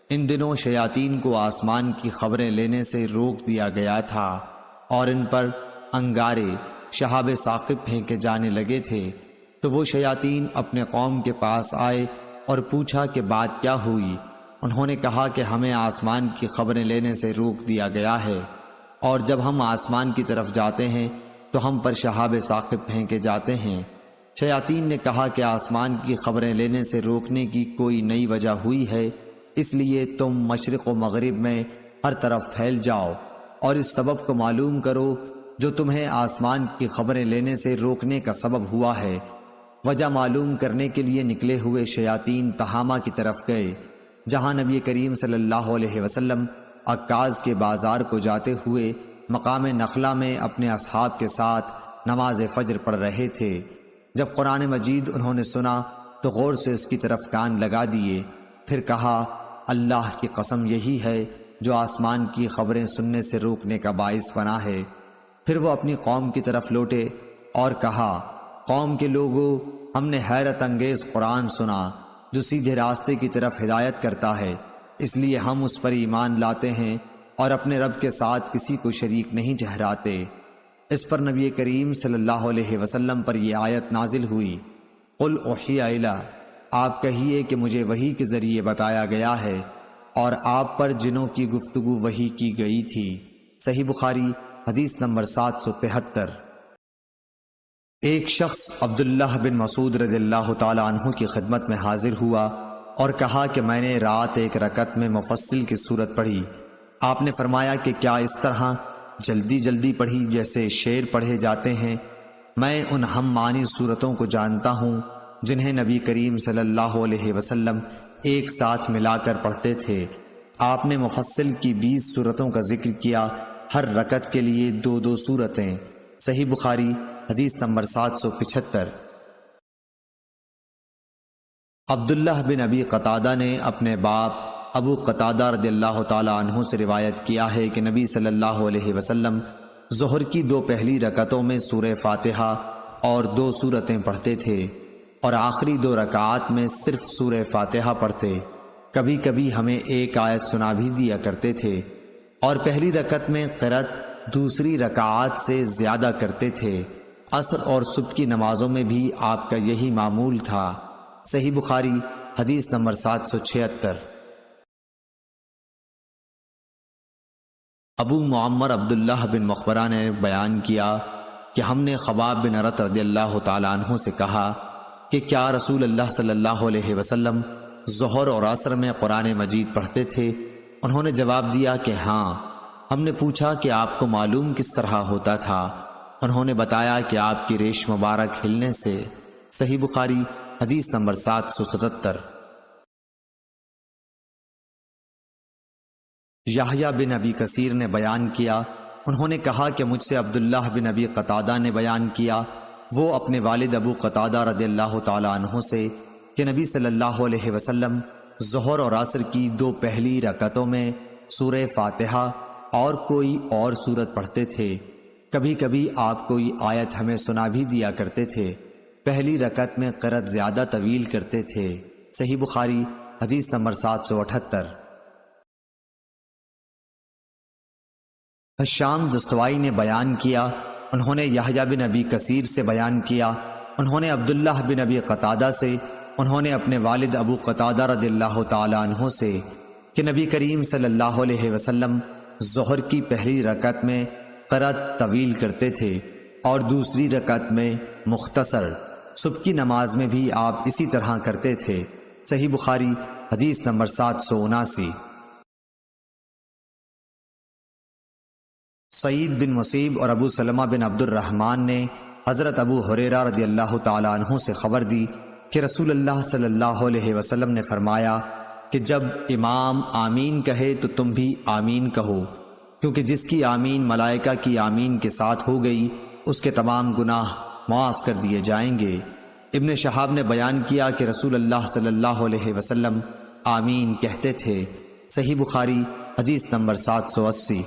ان دنوں شیاطین کو آسمان کی خبریں لینے سے روک دیا گیا تھا اور ان پر انگارے شہاب ثاقب پھینکے جانے لگے تھے، تو وہ شیاطین اپنے قوم کے پاس آئے اور پوچھا کہ بات کیا ہوئی۔ انہوں نے کہا کہ ہمیں آسمان کی خبریں لینے سے روک دیا گیا ہے، اور جب ہم آسمان کی طرف جاتے ہیں تو ہم پر شہاب ثاقب پھینکے جاتے ہیں۔ شیاطین نے کہا کہ آسمان کی خبریں لینے سے روکنے کی کوئی نئی وجہ ہوئی ہے، اس لیے تم مشرق و مغرب میں ہر طرف پھیل جاؤ اور اس سبب کو معلوم کرو جو تمہیں آسمان کی خبریں لینے سے روکنے کا سبب ہوا ہے۔ وجہ معلوم کرنے کے لیے نکلے ہوئے شیاطین تہامہ کی طرف گئے، جہاں نبی کریم صلی اللہ علیہ وسلم عکاظ کے بازار کو جاتے ہوئے مقام نخلہ میں اپنے اصحاب کے ساتھ نماز فجر پڑھ رہے تھے۔ جب قرآن مجید انہوں نے سنا تو غور سے اس کی طرف کان لگا دیے، پھر کہا اللہ کی قسم یہی ہے جو آسمان کی خبریں سننے سے روکنے کا باعث بنا ہے۔ پھر وہ اپنی قوم کی طرف لوٹے اور کہا قوم کے لوگوں، ہم نے حیرت انگیز قرآن سنا جو سیدھے راستے کی طرف ہدایت کرتا ہے، اس لیے ہم اس پر ایمان لاتے ہیں اور اپنے رب کے ساتھ کسی کو شریک نہیں ٹھہراتے۔ اس پر نبی کریم صلی اللہ علیہ وسلم پر یہ آیت نازل ہوئی، قل اوحی الی، آپ کہیے کہ مجھے وحی کے ذریعے بتایا گیا ہے اور آپ پر جنوں کی گفتگو وحی کی گئی تھی۔ صحیح بخاری حدیث نمبر 773۔ ایک شخص عبداللہ بن مسعود رضی اللہ تعالی عنہ کی خدمت میں حاضر ہوا اور کہا کہ میں نے رات ایک رکعت میں مفصل کی صورت پڑھی۔ آپ نے فرمایا کہ کیا اس طرح جلدی جلدی پڑھی جیسے شعر پڑھے جاتے ہیں؟ میں ان ہم معنی صورتوں کو جانتا ہوں جنہیں نبی کریم صلی اللہ علیہ وسلم ایک ساتھ ملا کر پڑھتے تھے۔ آپ نے مفصل کی 20 صورتوں کا ذکر کیا، ہر رکعت کے لیے 2 صورتیں۔ صحیح بخاری حدیث نمبر 775۔ عبداللہ بن ابی قتادہ نے اپنے باپ ابو قتادہ رضی اللہ تعالی عنہ سے روایت کیا ہے کہ نبی صلی اللہ علیہ وسلم ظہر کی 2 پہلی رکعتوں میں سورہ فاتحہ اور 2 صورتیں پڑھتے تھے اور آخری 2 رکعات میں صرف سورہ فاتحہ پڑھتے۔ کبھی کبھی ہمیں ایک آیت سنا بھی دیا کرتے تھے اور پہلی رکعت میں قرأت دوسری رکعات سے زیادہ کرتے تھے۔ عصر اور صبح کی نمازوں میں بھی آپ کا یہی معمول تھا۔ صحیح بخاری حدیث نمبر 776۔ ابو معمر عبداللہ بن مخبرہ نے بیان کیا کہ ہم نے خباب بن ارت رضی اللہ تعالی عنہ سے کہا کہ کیا رسول اللہ صلی اللہ علیہ وسلم ظہر اور عصر میں قرآن مجید پڑھتے تھے؟ انہوں نے جواب دیا کہ ہاں۔ ہم نے پوچھا کہ آپ کو معلوم کس طرح ہوتا تھا؟ انہوں نے بتایا کہ آپ کی ریش مبارک ہلنے سے۔ صحیح بخاری حدیث نمبر 777۔ یحییٰ بن ابی کثیر نے بیان کیا، انہوں نے کہا کہ مجھ سے عبداللہ بن ابی قتادہ نے بیان کیا، وہ اپنے والد ابو قتادہ رضی اللہ تعالی عنہ سے، کہ نبی صلی اللہ علیہ وسلم ظہر اور عصر کی 2 پہلی رکعتوں میں سورہ فاتحہ اور کوئی اور سورت پڑھتے تھے۔ کبھی کبھی آپ کوئی آیت ہمیں سنا بھی دیا کرتے تھے۔ پہلی رکعت میں قرأت زیادہ طویل کرتے تھے۔ صحیح بخاری حدیث نمبر 778۔ حشام دستوائی نے بیان کیا، انہوں نے یحییٰ بن ابی کثیر سے بیان کیا، انہوں نے عبداللہ بن ابی قتادہ سے، انہوں نے اپنے والد ابو قتادہ رضی اللہ تعالی عنہ سے کہ نبی کریم صلی اللہ علیہ وسلم ظہر کی پہلی رکعت میں قرأت طویل کرتے تھے اور دوسری رکعت میں مختصر۔ صبح کی نماز میں بھی آپ اسی طرح کرتے تھے۔ صحیح بخاری حدیث نمبر 779۔ سعید بن مسیب اور ابو سلمہ بن عبد الرحمن نے حضرت ابو ہریرہ رضی اللہ تعالی عنہ سے خبر دی کہ رسول اللہ صلی اللہ علیہ وسلم نے فرمایا کہ جب امام آمین کہے تو تم بھی آمین کہو، کیونکہ جس کی آمین ملائکہ کی آمین کے ساتھ ہو گئی اس کے تمام گناہ معاف کر دیے جائیں گے۔ ابن شہاب نے بیان کیا کہ رسول اللہ صلی اللہ علیہ وسلم آمین کہتے تھے۔ صحیح بخاری حدیث نمبر 780۔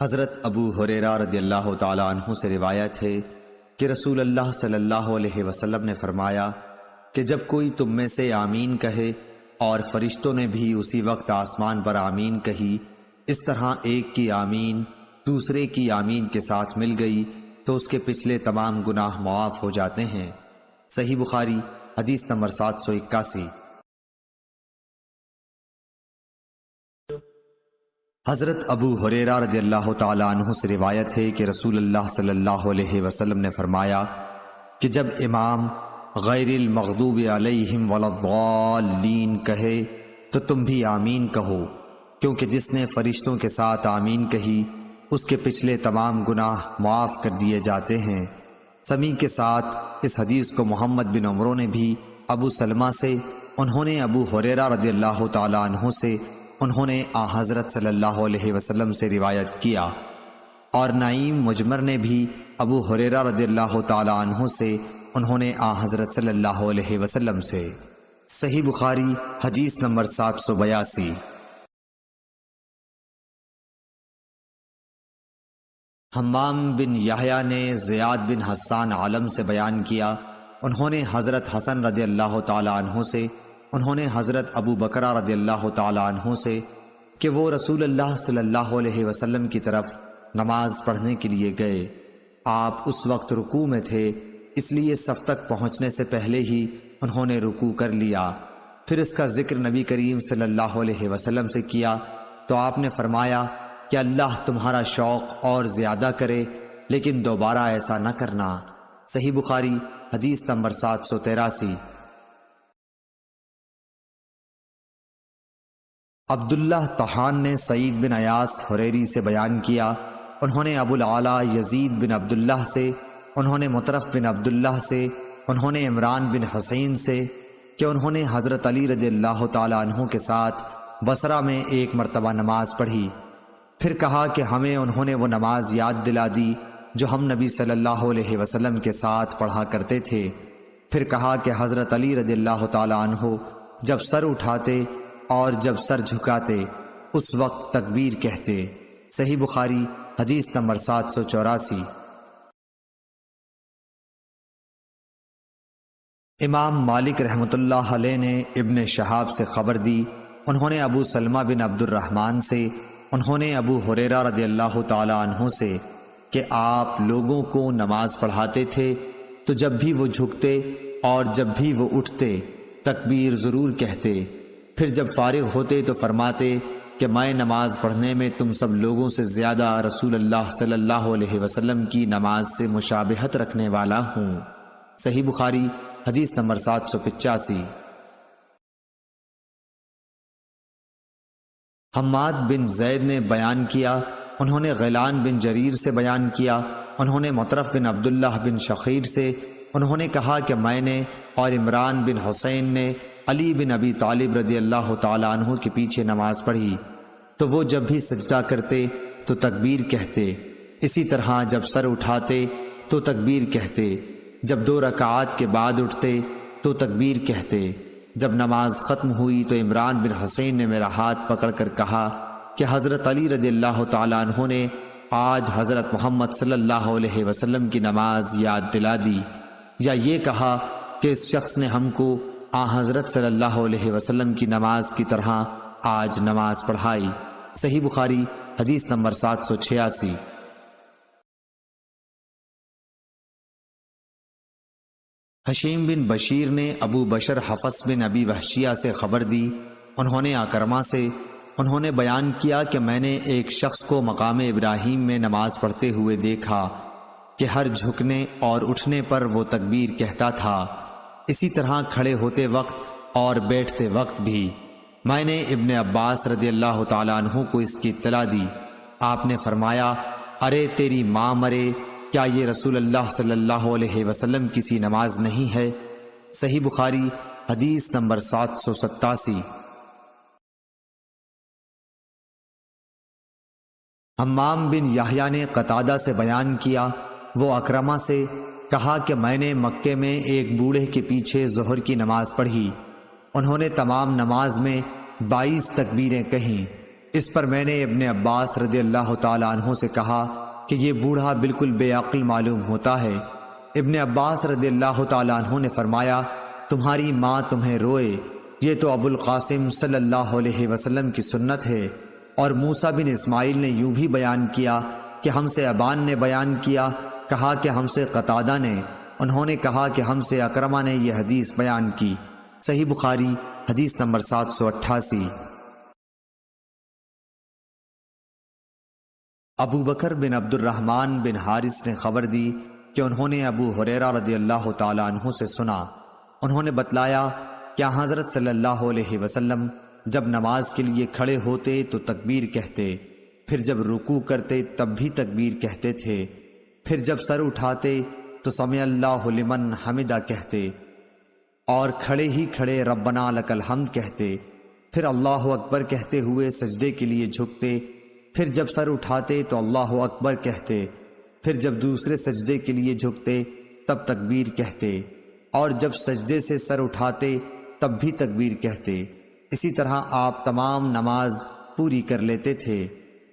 حضرت ابو ہریرہ رضی اللہ تعالی عنہ سے روایت ہے کہ رسول اللہ صلی اللہ علیہ وسلم نے فرمایا کہ جب کوئی تم میں سے آمین کہے اور فرشتوں نے بھی اسی وقت آسمان پر آمین کہی، اس طرح ایک کی آمین دوسرے کی آمین کے ساتھ مل گئی تو اس کے پچھلے تمام گناہ معاف ہو جاتے ہیں۔ صحیح بخاری حدیث نمبر 781۔ حضرت ابو ہریرہ رضی اللہ تعالی عنہ سے روایت ہے کہ رسول اللہ صلی اللہ علیہ وسلم نے فرمایا کہ جب امام غیر المغضوب علیہم ولا الضالین کہے تو تم بھی آمین کہو، کیونکہ جس نے فرشتوں کے ساتھ آمین کہی اس کے پچھلے تمام گناہ معاف کر دیے جاتے ہیں۔ سمیع کے ساتھ اس حدیث کو محمد بن عمرو نے بھی ابو سلمہ سے، انہوں نے ابو ہریرہ رضی اللہ تعالی عنہ سے، انہوں نے حضرت صلی اللہ علیہ وسلم سے روایت کیا، اور نعیم مجمر نے بھی ابو ہریرہ رضی اللہ تعالی عنہ سے، انہوں نے حضرت صلی اللہ علیہ وسلم سے۔ صحیح بخاری حدیث نمبر 782۔ حمام بن یحییٰ نے زیاد بن حسان عالم سے بیان کیا، انہوں نے حضرت حسن رضی اللہ تعالی عنہ سے، انہوں نے حضرت ابو بکرہ رضی اللہ تعالی عنہ سے کہ وہ رسول اللہ صلی اللہ علیہ وسلم کی طرف نماز پڑھنے کے لیے گئے۔ آپ اس وقت رکوع میں تھے، اس لیے صف تک پہنچنے سے پہلے ہی انہوں نے رکوع کر لیا۔ پھر اس کا ذکر نبی کریم صلی اللہ علیہ وسلم سے کیا تو آپ نے فرمایا کہ اللہ تمہارا شوق اور زیادہ کرے، لیکن دوبارہ ایسا نہ کرنا۔ صحیح بخاری حدیث نمبر 783۔ عبداللہ طحان نے سعید بن ایاس حریری سے بیان کیا، انہوں نے ابو العلا یزید بن عبداللہ سے، انہوں نے مطرف بن عبداللہ سے، انہوں نے عمران بن حسین سے کہ انہوں نے حضرت علی رضی اللہ تعالیٰ عنہ کے ساتھ بصرہ میں ایک مرتبہ نماز پڑھی، پھر کہا کہ ہمیں انہوں نے وہ نماز یاد دلا دی جو ہم نبی صلی اللہ علیہ وسلم کے ساتھ پڑھا کرتے تھے۔ پھر کہا کہ حضرت علی رضی اللہ تعالیٰ عنہ جب سر اٹھاتے اور جب سر جھکاتے اس وقت تکبیر کہتے۔ صحیح بخاری حدیث نمبر 784۔ امام مالک رحمۃ اللہ علیہ نے ابن شہاب سے خبر دی، انہوں نے ابو سلمہ بن عبد الرحمن سے، انہوں نے ابو ہریرہ رضی اللہ تعالی عنہ سے کہ آپ لوگوں کو نماز پڑھاتے تھے تو جب بھی وہ جھکتے اور جب بھی وہ اٹھتے تکبیر ضرور کہتے، پھر جب فارغ ہوتے تو فرماتے کہ میں نماز پڑھنے میں تم سب لوگوں سے زیادہ رسول اللہ صلی اللہ علیہ وسلم کی نماز سے مشابہت رکھنے والا ہوں۔ صحیح بخاری حدیث نمبر 785۔ حماد بن زید نے بیان کیا، انہوں نے غیلان بن جریر سے بیان کیا، انہوں نے مطرف بن عبداللہ بن شخیر سے، انہوں نے کہا کہ میں نے اور عمران بن حسین نے علی بن ابی طالب رضی اللہ تعالیٰ عنہ کے پیچھے نماز پڑھی تو وہ جب بھی سجدہ کرتے تو تکبیر کہتے، اسی طرح جب سر اٹھاتے تو تکبیر کہتے، جب 2 رکعات کے بعد اٹھتے تو تکبیر کہتے۔ جب نماز ختم ہوئی تو عمران بن حسین نے میرا ہاتھ پکڑ کر کہا کہ حضرت علی رضی اللہ تعالیٰ عنہ نے آج حضرت محمد صلی اللہ علیہ وسلم کی نماز یاد دلا دی، یا یہ کہا کہ اس شخص نے ہم کو حضرت صلی اللہ علیہ وسلم کی نماز کی طرح آج نماز پڑھائی۔ صحیح بخاری حدیث نمبر 786۔ حشیم بن بشیر نے ابو بشر حفص بن ابی وحشیہ سے خبر دی، انہوں نے اکرمہ سے، انہوں نے بیان کیا کہ میں نے ایک شخص کو مقام ابراہیم میں نماز پڑھتے ہوئے دیکھا کہ ہر جھکنے اور اٹھنے پر وہ تکبیر کہتا تھا، اسی طرح کھڑے ہوتے وقت اور بیٹھتے وقت بھی۔ میں نے ابن عباس رضی اللہ تعالیٰ عنہ کو اس کی اطلاع دی، آپ نے فرمایا ارے تیری ماں مرے، کیا یہ رسول اللہ صلی اللہ علیہ وسلم کسی نماز نہیں ہے؟ صحیح بخاری حدیث نمبر 787۔ حمام بن یحییٰ نے قتادہ سے بیان کیا، وہ اکرمہ سے کہا کہ میں نے مکے میں ایک بوڑھے کے پیچھے ظہر کی نماز پڑھی، انہوں نے تمام نماز میں 22 تکبیریں کہیں۔ اس پر میں نے ابن عباس رضی اللہ تعالیٰ عنہ سے کہا کہ یہ بوڑھا بالکل بے عقل معلوم ہوتا ہے۔ ابن عباس رضی اللہ تعالیٰ عنہ نے فرمایا تمہاری ماں تمہیں روئے، یہ تو ابو القاسم صلی اللہ علیہ وسلم کی سنت ہے۔ اور موسیٰ بن اسماعیل نے یوں بھی بیان کیا کہ ہم سے ابان نے بیان کیا، کہا کہ ہم سے قتادہ نے، انہوں نے کہا کہ ہم سے اکرمہ نے یہ حدیث بیان کی۔ صحیح بخاری حدیث نمبر 788۔ ابو بکر بن عبد الرحمن بن حارث نے خبر دی کہ انہوں نے ابو ہریرہ رضی اللہ تعالیٰ عنہ سے سنا، انہوں نے بتلایا کہ حضرت صلی اللہ علیہ وسلم جب نماز کے لیے کھڑے ہوتے تو تکبیر کہتے، پھر جب رکوع کرتے تب بھی تکبیر کہتے تھے، پھر جب سر اٹھاتے تو سمع اللہ لمن حمدہ کہتے، اور کھڑے ہی کھڑے ربنا لک الحمد کہتے، پھر اللہ اکبر کہتے ہوئے سجدے کے لیے جھکتے، پھر جب سر اٹھاتے تو اللہ اکبر کہتے، پھر جب دوسرے سجدے کے لیے جھکتے تب تکبیر کہتے، اور جب سجدے سے سر اٹھاتے تب بھی تکبیر کہتے۔ اسی طرح آپ تمام نماز پوری کر لیتے تھے۔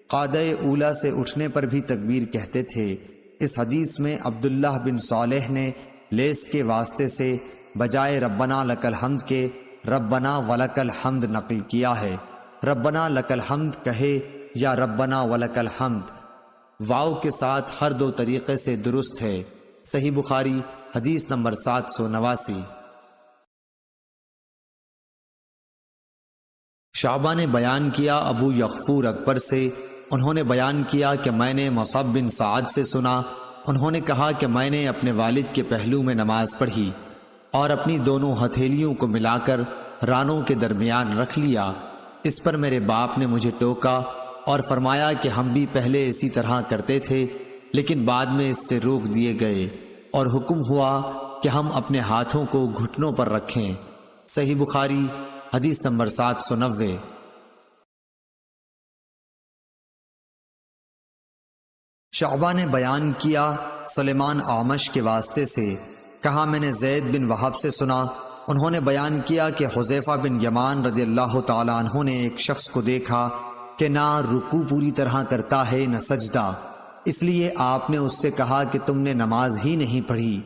قعدہ اولیٰ سے اٹھنے پر بھی تکبیر کہتے تھے۔ اس حدیث میں عبداللہ بن صالح نے لیس کے واسطے سے بجائے ربنا لک الحمد کے ربنا ولک الحمد نقل کیا ہے۔ ربنا لک الحمد کہے یا ربنا ولک الحمد، واو کے ساتھ ہر دو طریقے سے درست ہے۔ صحیح بخاری حدیث نمبر 789۔ شعبہ نے بیان کیا ابو یغفور اکبر سے، انہوں نے بیان کیا کہ میں نے مصعب بن سعد سے سنا، انہوں نے کہا کہ میں نے اپنے والد کے پہلو میں نماز پڑھی اور اپنی دونوں ہتھیلیوں کو ملا کر رانوں کے درمیان رکھ لیا۔ اس پر میرے باپ نے مجھے ٹوکا اور فرمایا کہ ہم بھی پہلے اسی طرح کرتے تھے، لیکن بعد میں اس سے روک دیے گئے اور حکم ہوا کہ ہم اپنے ہاتھوں کو گھٹنوں پر رکھیں۔ صحیح بخاری حدیث نمبر 790۔ شعبہ نے بیان کیا سلیمان اعمش کے واسطے سے، کہا میں نے زید بن وہب سے سنا، انہوں نے بیان کیا کہ حذیفہ بن یمان رضی اللہ تعالی عنہ نے ایک شخص کو دیکھا کہ نہ رکوع پوری طرح کرتا ہے نہ سجدہ، اس لیے آپ نے اس سے کہا کہ تم نے نماز ہی نہیں پڑھی،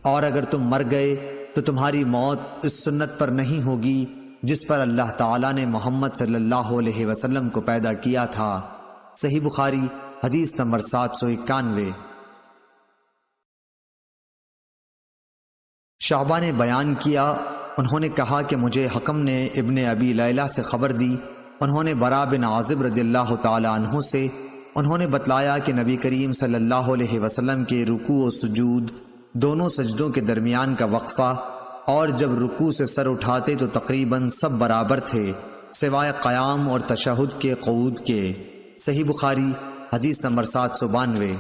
اور اگر تم مر گئے تو تمہاری موت اس سنت پر نہیں ہوگی جس پر اللہ تعالیٰ نے محمد صلی اللہ علیہ وسلم کو پیدا کیا تھا۔ صحیح بخاری حدیث نمبر 791۔ شعبہ نے بیان کیا، انہوں نے کہا کہ مجھے حکم نے ابن ابی لیلہ سے خبر دی، انہوں نے برا بن عازب رضی اللہ تعالی عنہ سے، انہوں نے بتلایا کہ نبی کریم صلی اللہ علیہ وسلم کے رکوع و سجود، دونوں سجدوں کے درمیان کا وقفہ، اور جب رکوع سے سر اٹھاتے تو تقریباً سب برابر تھے سوائے قیام اور تشہد کے قعود کے۔ صحیح بخاری حدیث نمبر 792۔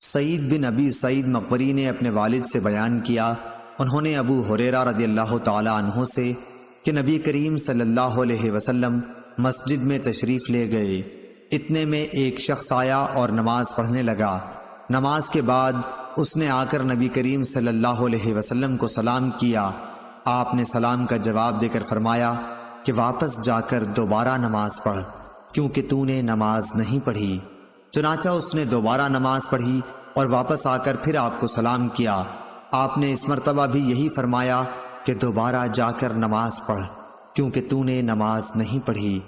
سعید بن ابی سعید مقبری نے اپنے والد سے بیان کیا، انہوں نے ابو ہریرہ رضی اللہ تعالی عنہ سے کہ نبی کریم صلی اللہ علیہ وسلم مسجد میں تشریف لے گئے، اتنے میں ایک شخص آیا اور نماز پڑھنے لگا۔ نماز کے بعد اس نے آ کر نبی کریم صلی اللہ علیہ وسلم کو سلام کیا، آپ نے سلام کا جواب دے کر فرمایا کہ واپس جا کر دوبارہ نماز پڑھ، کیونکہ تو نے نماز نہیں پڑھی۔ چنانچہ اس نے دوبارہ نماز پڑھی اور واپس آ کر پھر آپ کو سلام کیا، آپ نے اس مرتبہ بھی یہی فرمایا کہ دوبارہ جا کر نماز پڑھ، کیونکہ تو نے نماز نہیں پڑھی۔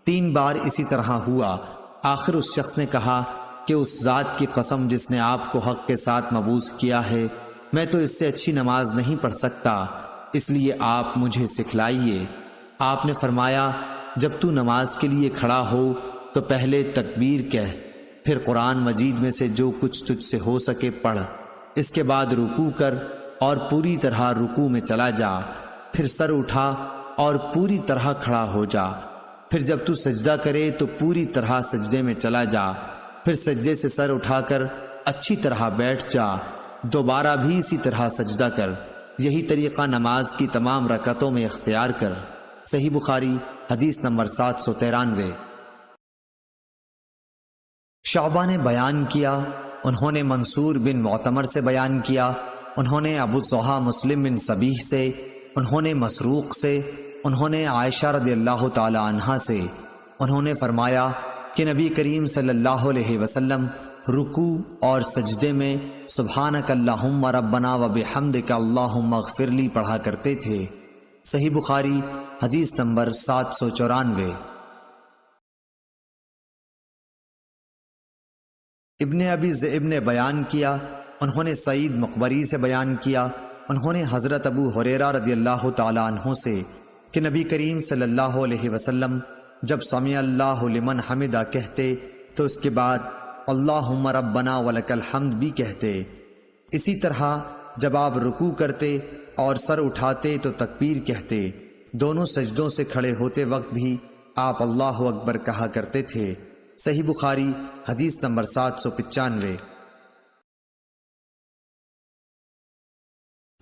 3 بار اسی طرح ہوا، آخر اس شخص نے کہا کہ اس ذات کی قسم جس نے آپ کو حق کے ساتھ مبعوث کیا ہے، میں تو اس سے اچھی نماز نہیں پڑھ سکتا، اس لیے آپ مجھے سکھلائیے۔ آپ نے فرمایا جب تو نماز کے لیے کھڑا ہو تو پہلے تکبیر کہہ، پھر قرآن مجید میں سے جو کچھ تجھ سے ہو سکے پڑھ، اس کے بعد رکوع کر اور پوری طرح رکوع میں چلا جا، پھر سر اٹھا اور پوری طرح کھڑا ہو جا، پھر جب تو سجدہ کرے تو پوری طرح سجدے میں چلا جا، پھر سجدے سے سر اٹھا کر اچھی طرح بیٹھ جا، دوبارہ بھی اسی طرح سجدہ کر، یہی طریقہ نماز کی تمام رکعتوں میں اختیار کر۔ صحیح بخاری حدیث نمبر 793۔ شعبہ نے بیان کیا، انہوں نے منصور بن معتمر سے بیان کیا، انہوں نے ابو الضحیٰ مسلم بن صبیح سے، انہوں نے مسروق سے، انہوں نے عائشہ رضی اللہ تعالی عنہا سے، انہوں نے فرمایا کہ نبی کریم صلی اللہ علیہ وسلم رکوع اور سجدے میں سبحانک اللہم ربنا وبحمدک اللہم اغفر لی پڑھا کرتے تھے۔ صحیح بخاری حدیث نمبر 794۔ ابن ابی ذئب نے بیان کیا، انہوں نے سعید مقبری سے بیان کیا، انہوں نے حضرت ابو ہریرہ رضی اللہ تعالی عنہ سے کہ نبی کریم صلی اللہ علیہ وسلم جب سمع اللہ لمن حمدہ کہتے تو اس کے بعد اللہم ربنا ولک الحمد بھی کہتے۔ اسی طرح جب آپ رکوع کرتے اور سر اٹھاتے تو تکبیر کہتے، دونوں سجدوں سے کھڑے ہوتے وقت بھی آپ اللہ اکبر کہا کرتے تھے۔ صحیح بخاری حدیث نمبر 795۔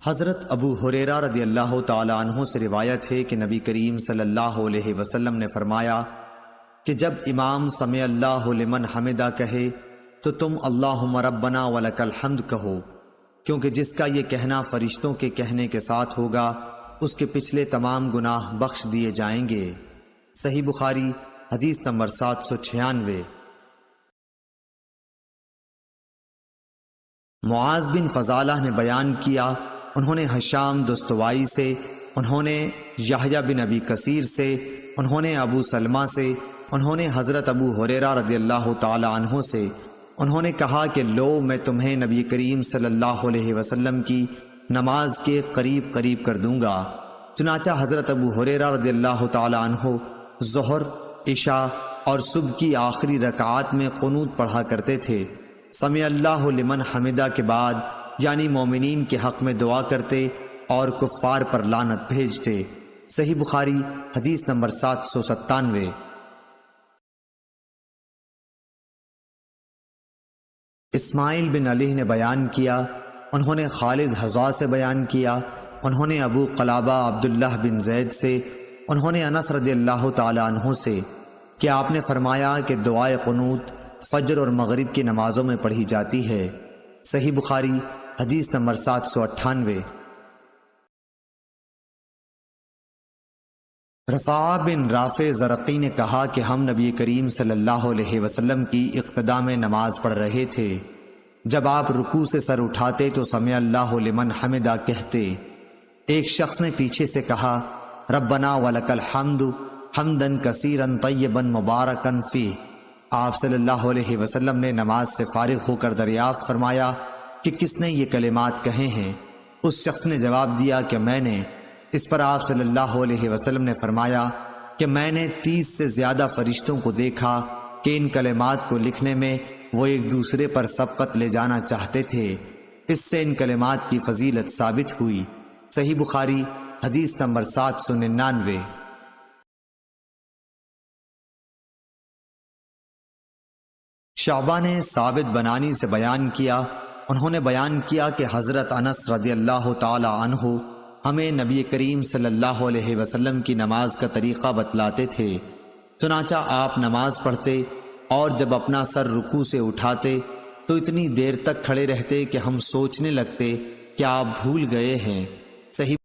حضرت ابو ہریرہ رضی اللہ تعالی عنہ سے روایت ہے کہ نبی کریم صلی اللہ علیہ وسلم نے فرمایا کہ جب امام سمع اللہ لمن حمدہ کہے تو تم اللہم ربنا ولک الحمد کہو، کیونکہ جس کا یہ کہنا فرشتوں کے کہنے کے ساتھ ہوگا اس کے پچھلے تمام گناہ بخش دیے جائیں گے۔ صحیح بخاری حدیث نمبر 796۔ معاذ بن فضالہ نے بیان کیا، انہوں نے ہشام دستوائی سے، انہوں نے یحییٰ بن ابی کثیر سے، انہوں نے ابو سلمہ سے، انہوں نے حضرت ابو ہریرہ رضی اللہ تعالی عنہ سے، انہوں نے کہا کہ لو میں تمہیں نبی کریم صلی اللہ علیہ وسلم کی نماز کے قریب قریب کر دوں گا۔ چنانچہ حضرت ابو ہریرہ رضی اللہ تعالی عنہ ظہر، عشاء اور صبح کی آخری رکعات میں قنوت پڑھا کرتے تھے۔ سمع اللہ لمن حمدہ کے بعد یعنی مومنین کے حق میں دعا کرتے اور کفار پر لعنت بھیجتے۔ صحیح بخاری حدیث نمبر 797۔ اسماعیل بن علی نے بیان کیا، انہوں نے خالد حذا سے بیان کیا، انہوں نے ابو قلابہ عبداللہ بن زید سے، انہوں نے انس رضی اللہ تعالی عنہ سے کہ آپ نے فرمایا کہ دعائے قنوت فجر اور مغرب کی نمازوں میں پڑھی جاتی ہے۔ صحیح بخاری حدیث نمبر 798۔ رفاع بن رافع زرقی نے کہا کہ ہم نبی کریم صلی اللہ علیہ وسلم کی اقتداء میں نماز پڑھ رہے تھے، جب آپ رکوع سے سر اٹھاتے تو سمع اللہ لمن حمدہ کہتے۔ ایک شخص نے پیچھے سے کہا ربنا ولک الحمد حمدا کثیرا طیبا مبارکا فیہ۔ آپ صلی اللہ علیہ وسلم نے نماز سے فارغ ہو کر دریافت فرمایا کہ کس نے یہ کلمات کہے ہیں؟ اس شخص نے جواب دیا کہ میں نے۔ اس پر آپ صلی اللہ علیہ وسلم نے فرمایا کہ میں نے 30 سے زیادہ فرشتوں کو دیکھا کہ ان کلمات کو لکھنے میں وہ ایک دوسرے پر سبقت لے جانا چاہتے تھے، اس سے ان کلمات کی فضیلت ثابت ہوئی۔ صحیح بخاری حدیث نمبر 799۔ شعبہ نے ثابت بنانی سے بیان کیا، انہوں نے بیان کیا کہ حضرت انس رضی اللہ تعالی عنہ ہمیں نبی کریم صلی اللہ علیہ وسلم کی نماز کا طریقہ بتلاتے تھے، چنانچہ آپ نماز پڑھتے اور جب اپنا سر رکوع سے اٹھاتے تو اتنی دیر تک کھڑے رہتے کہ ہم سوچنے لگتے کہ آپ بھول گئے ہیں۔ صحیح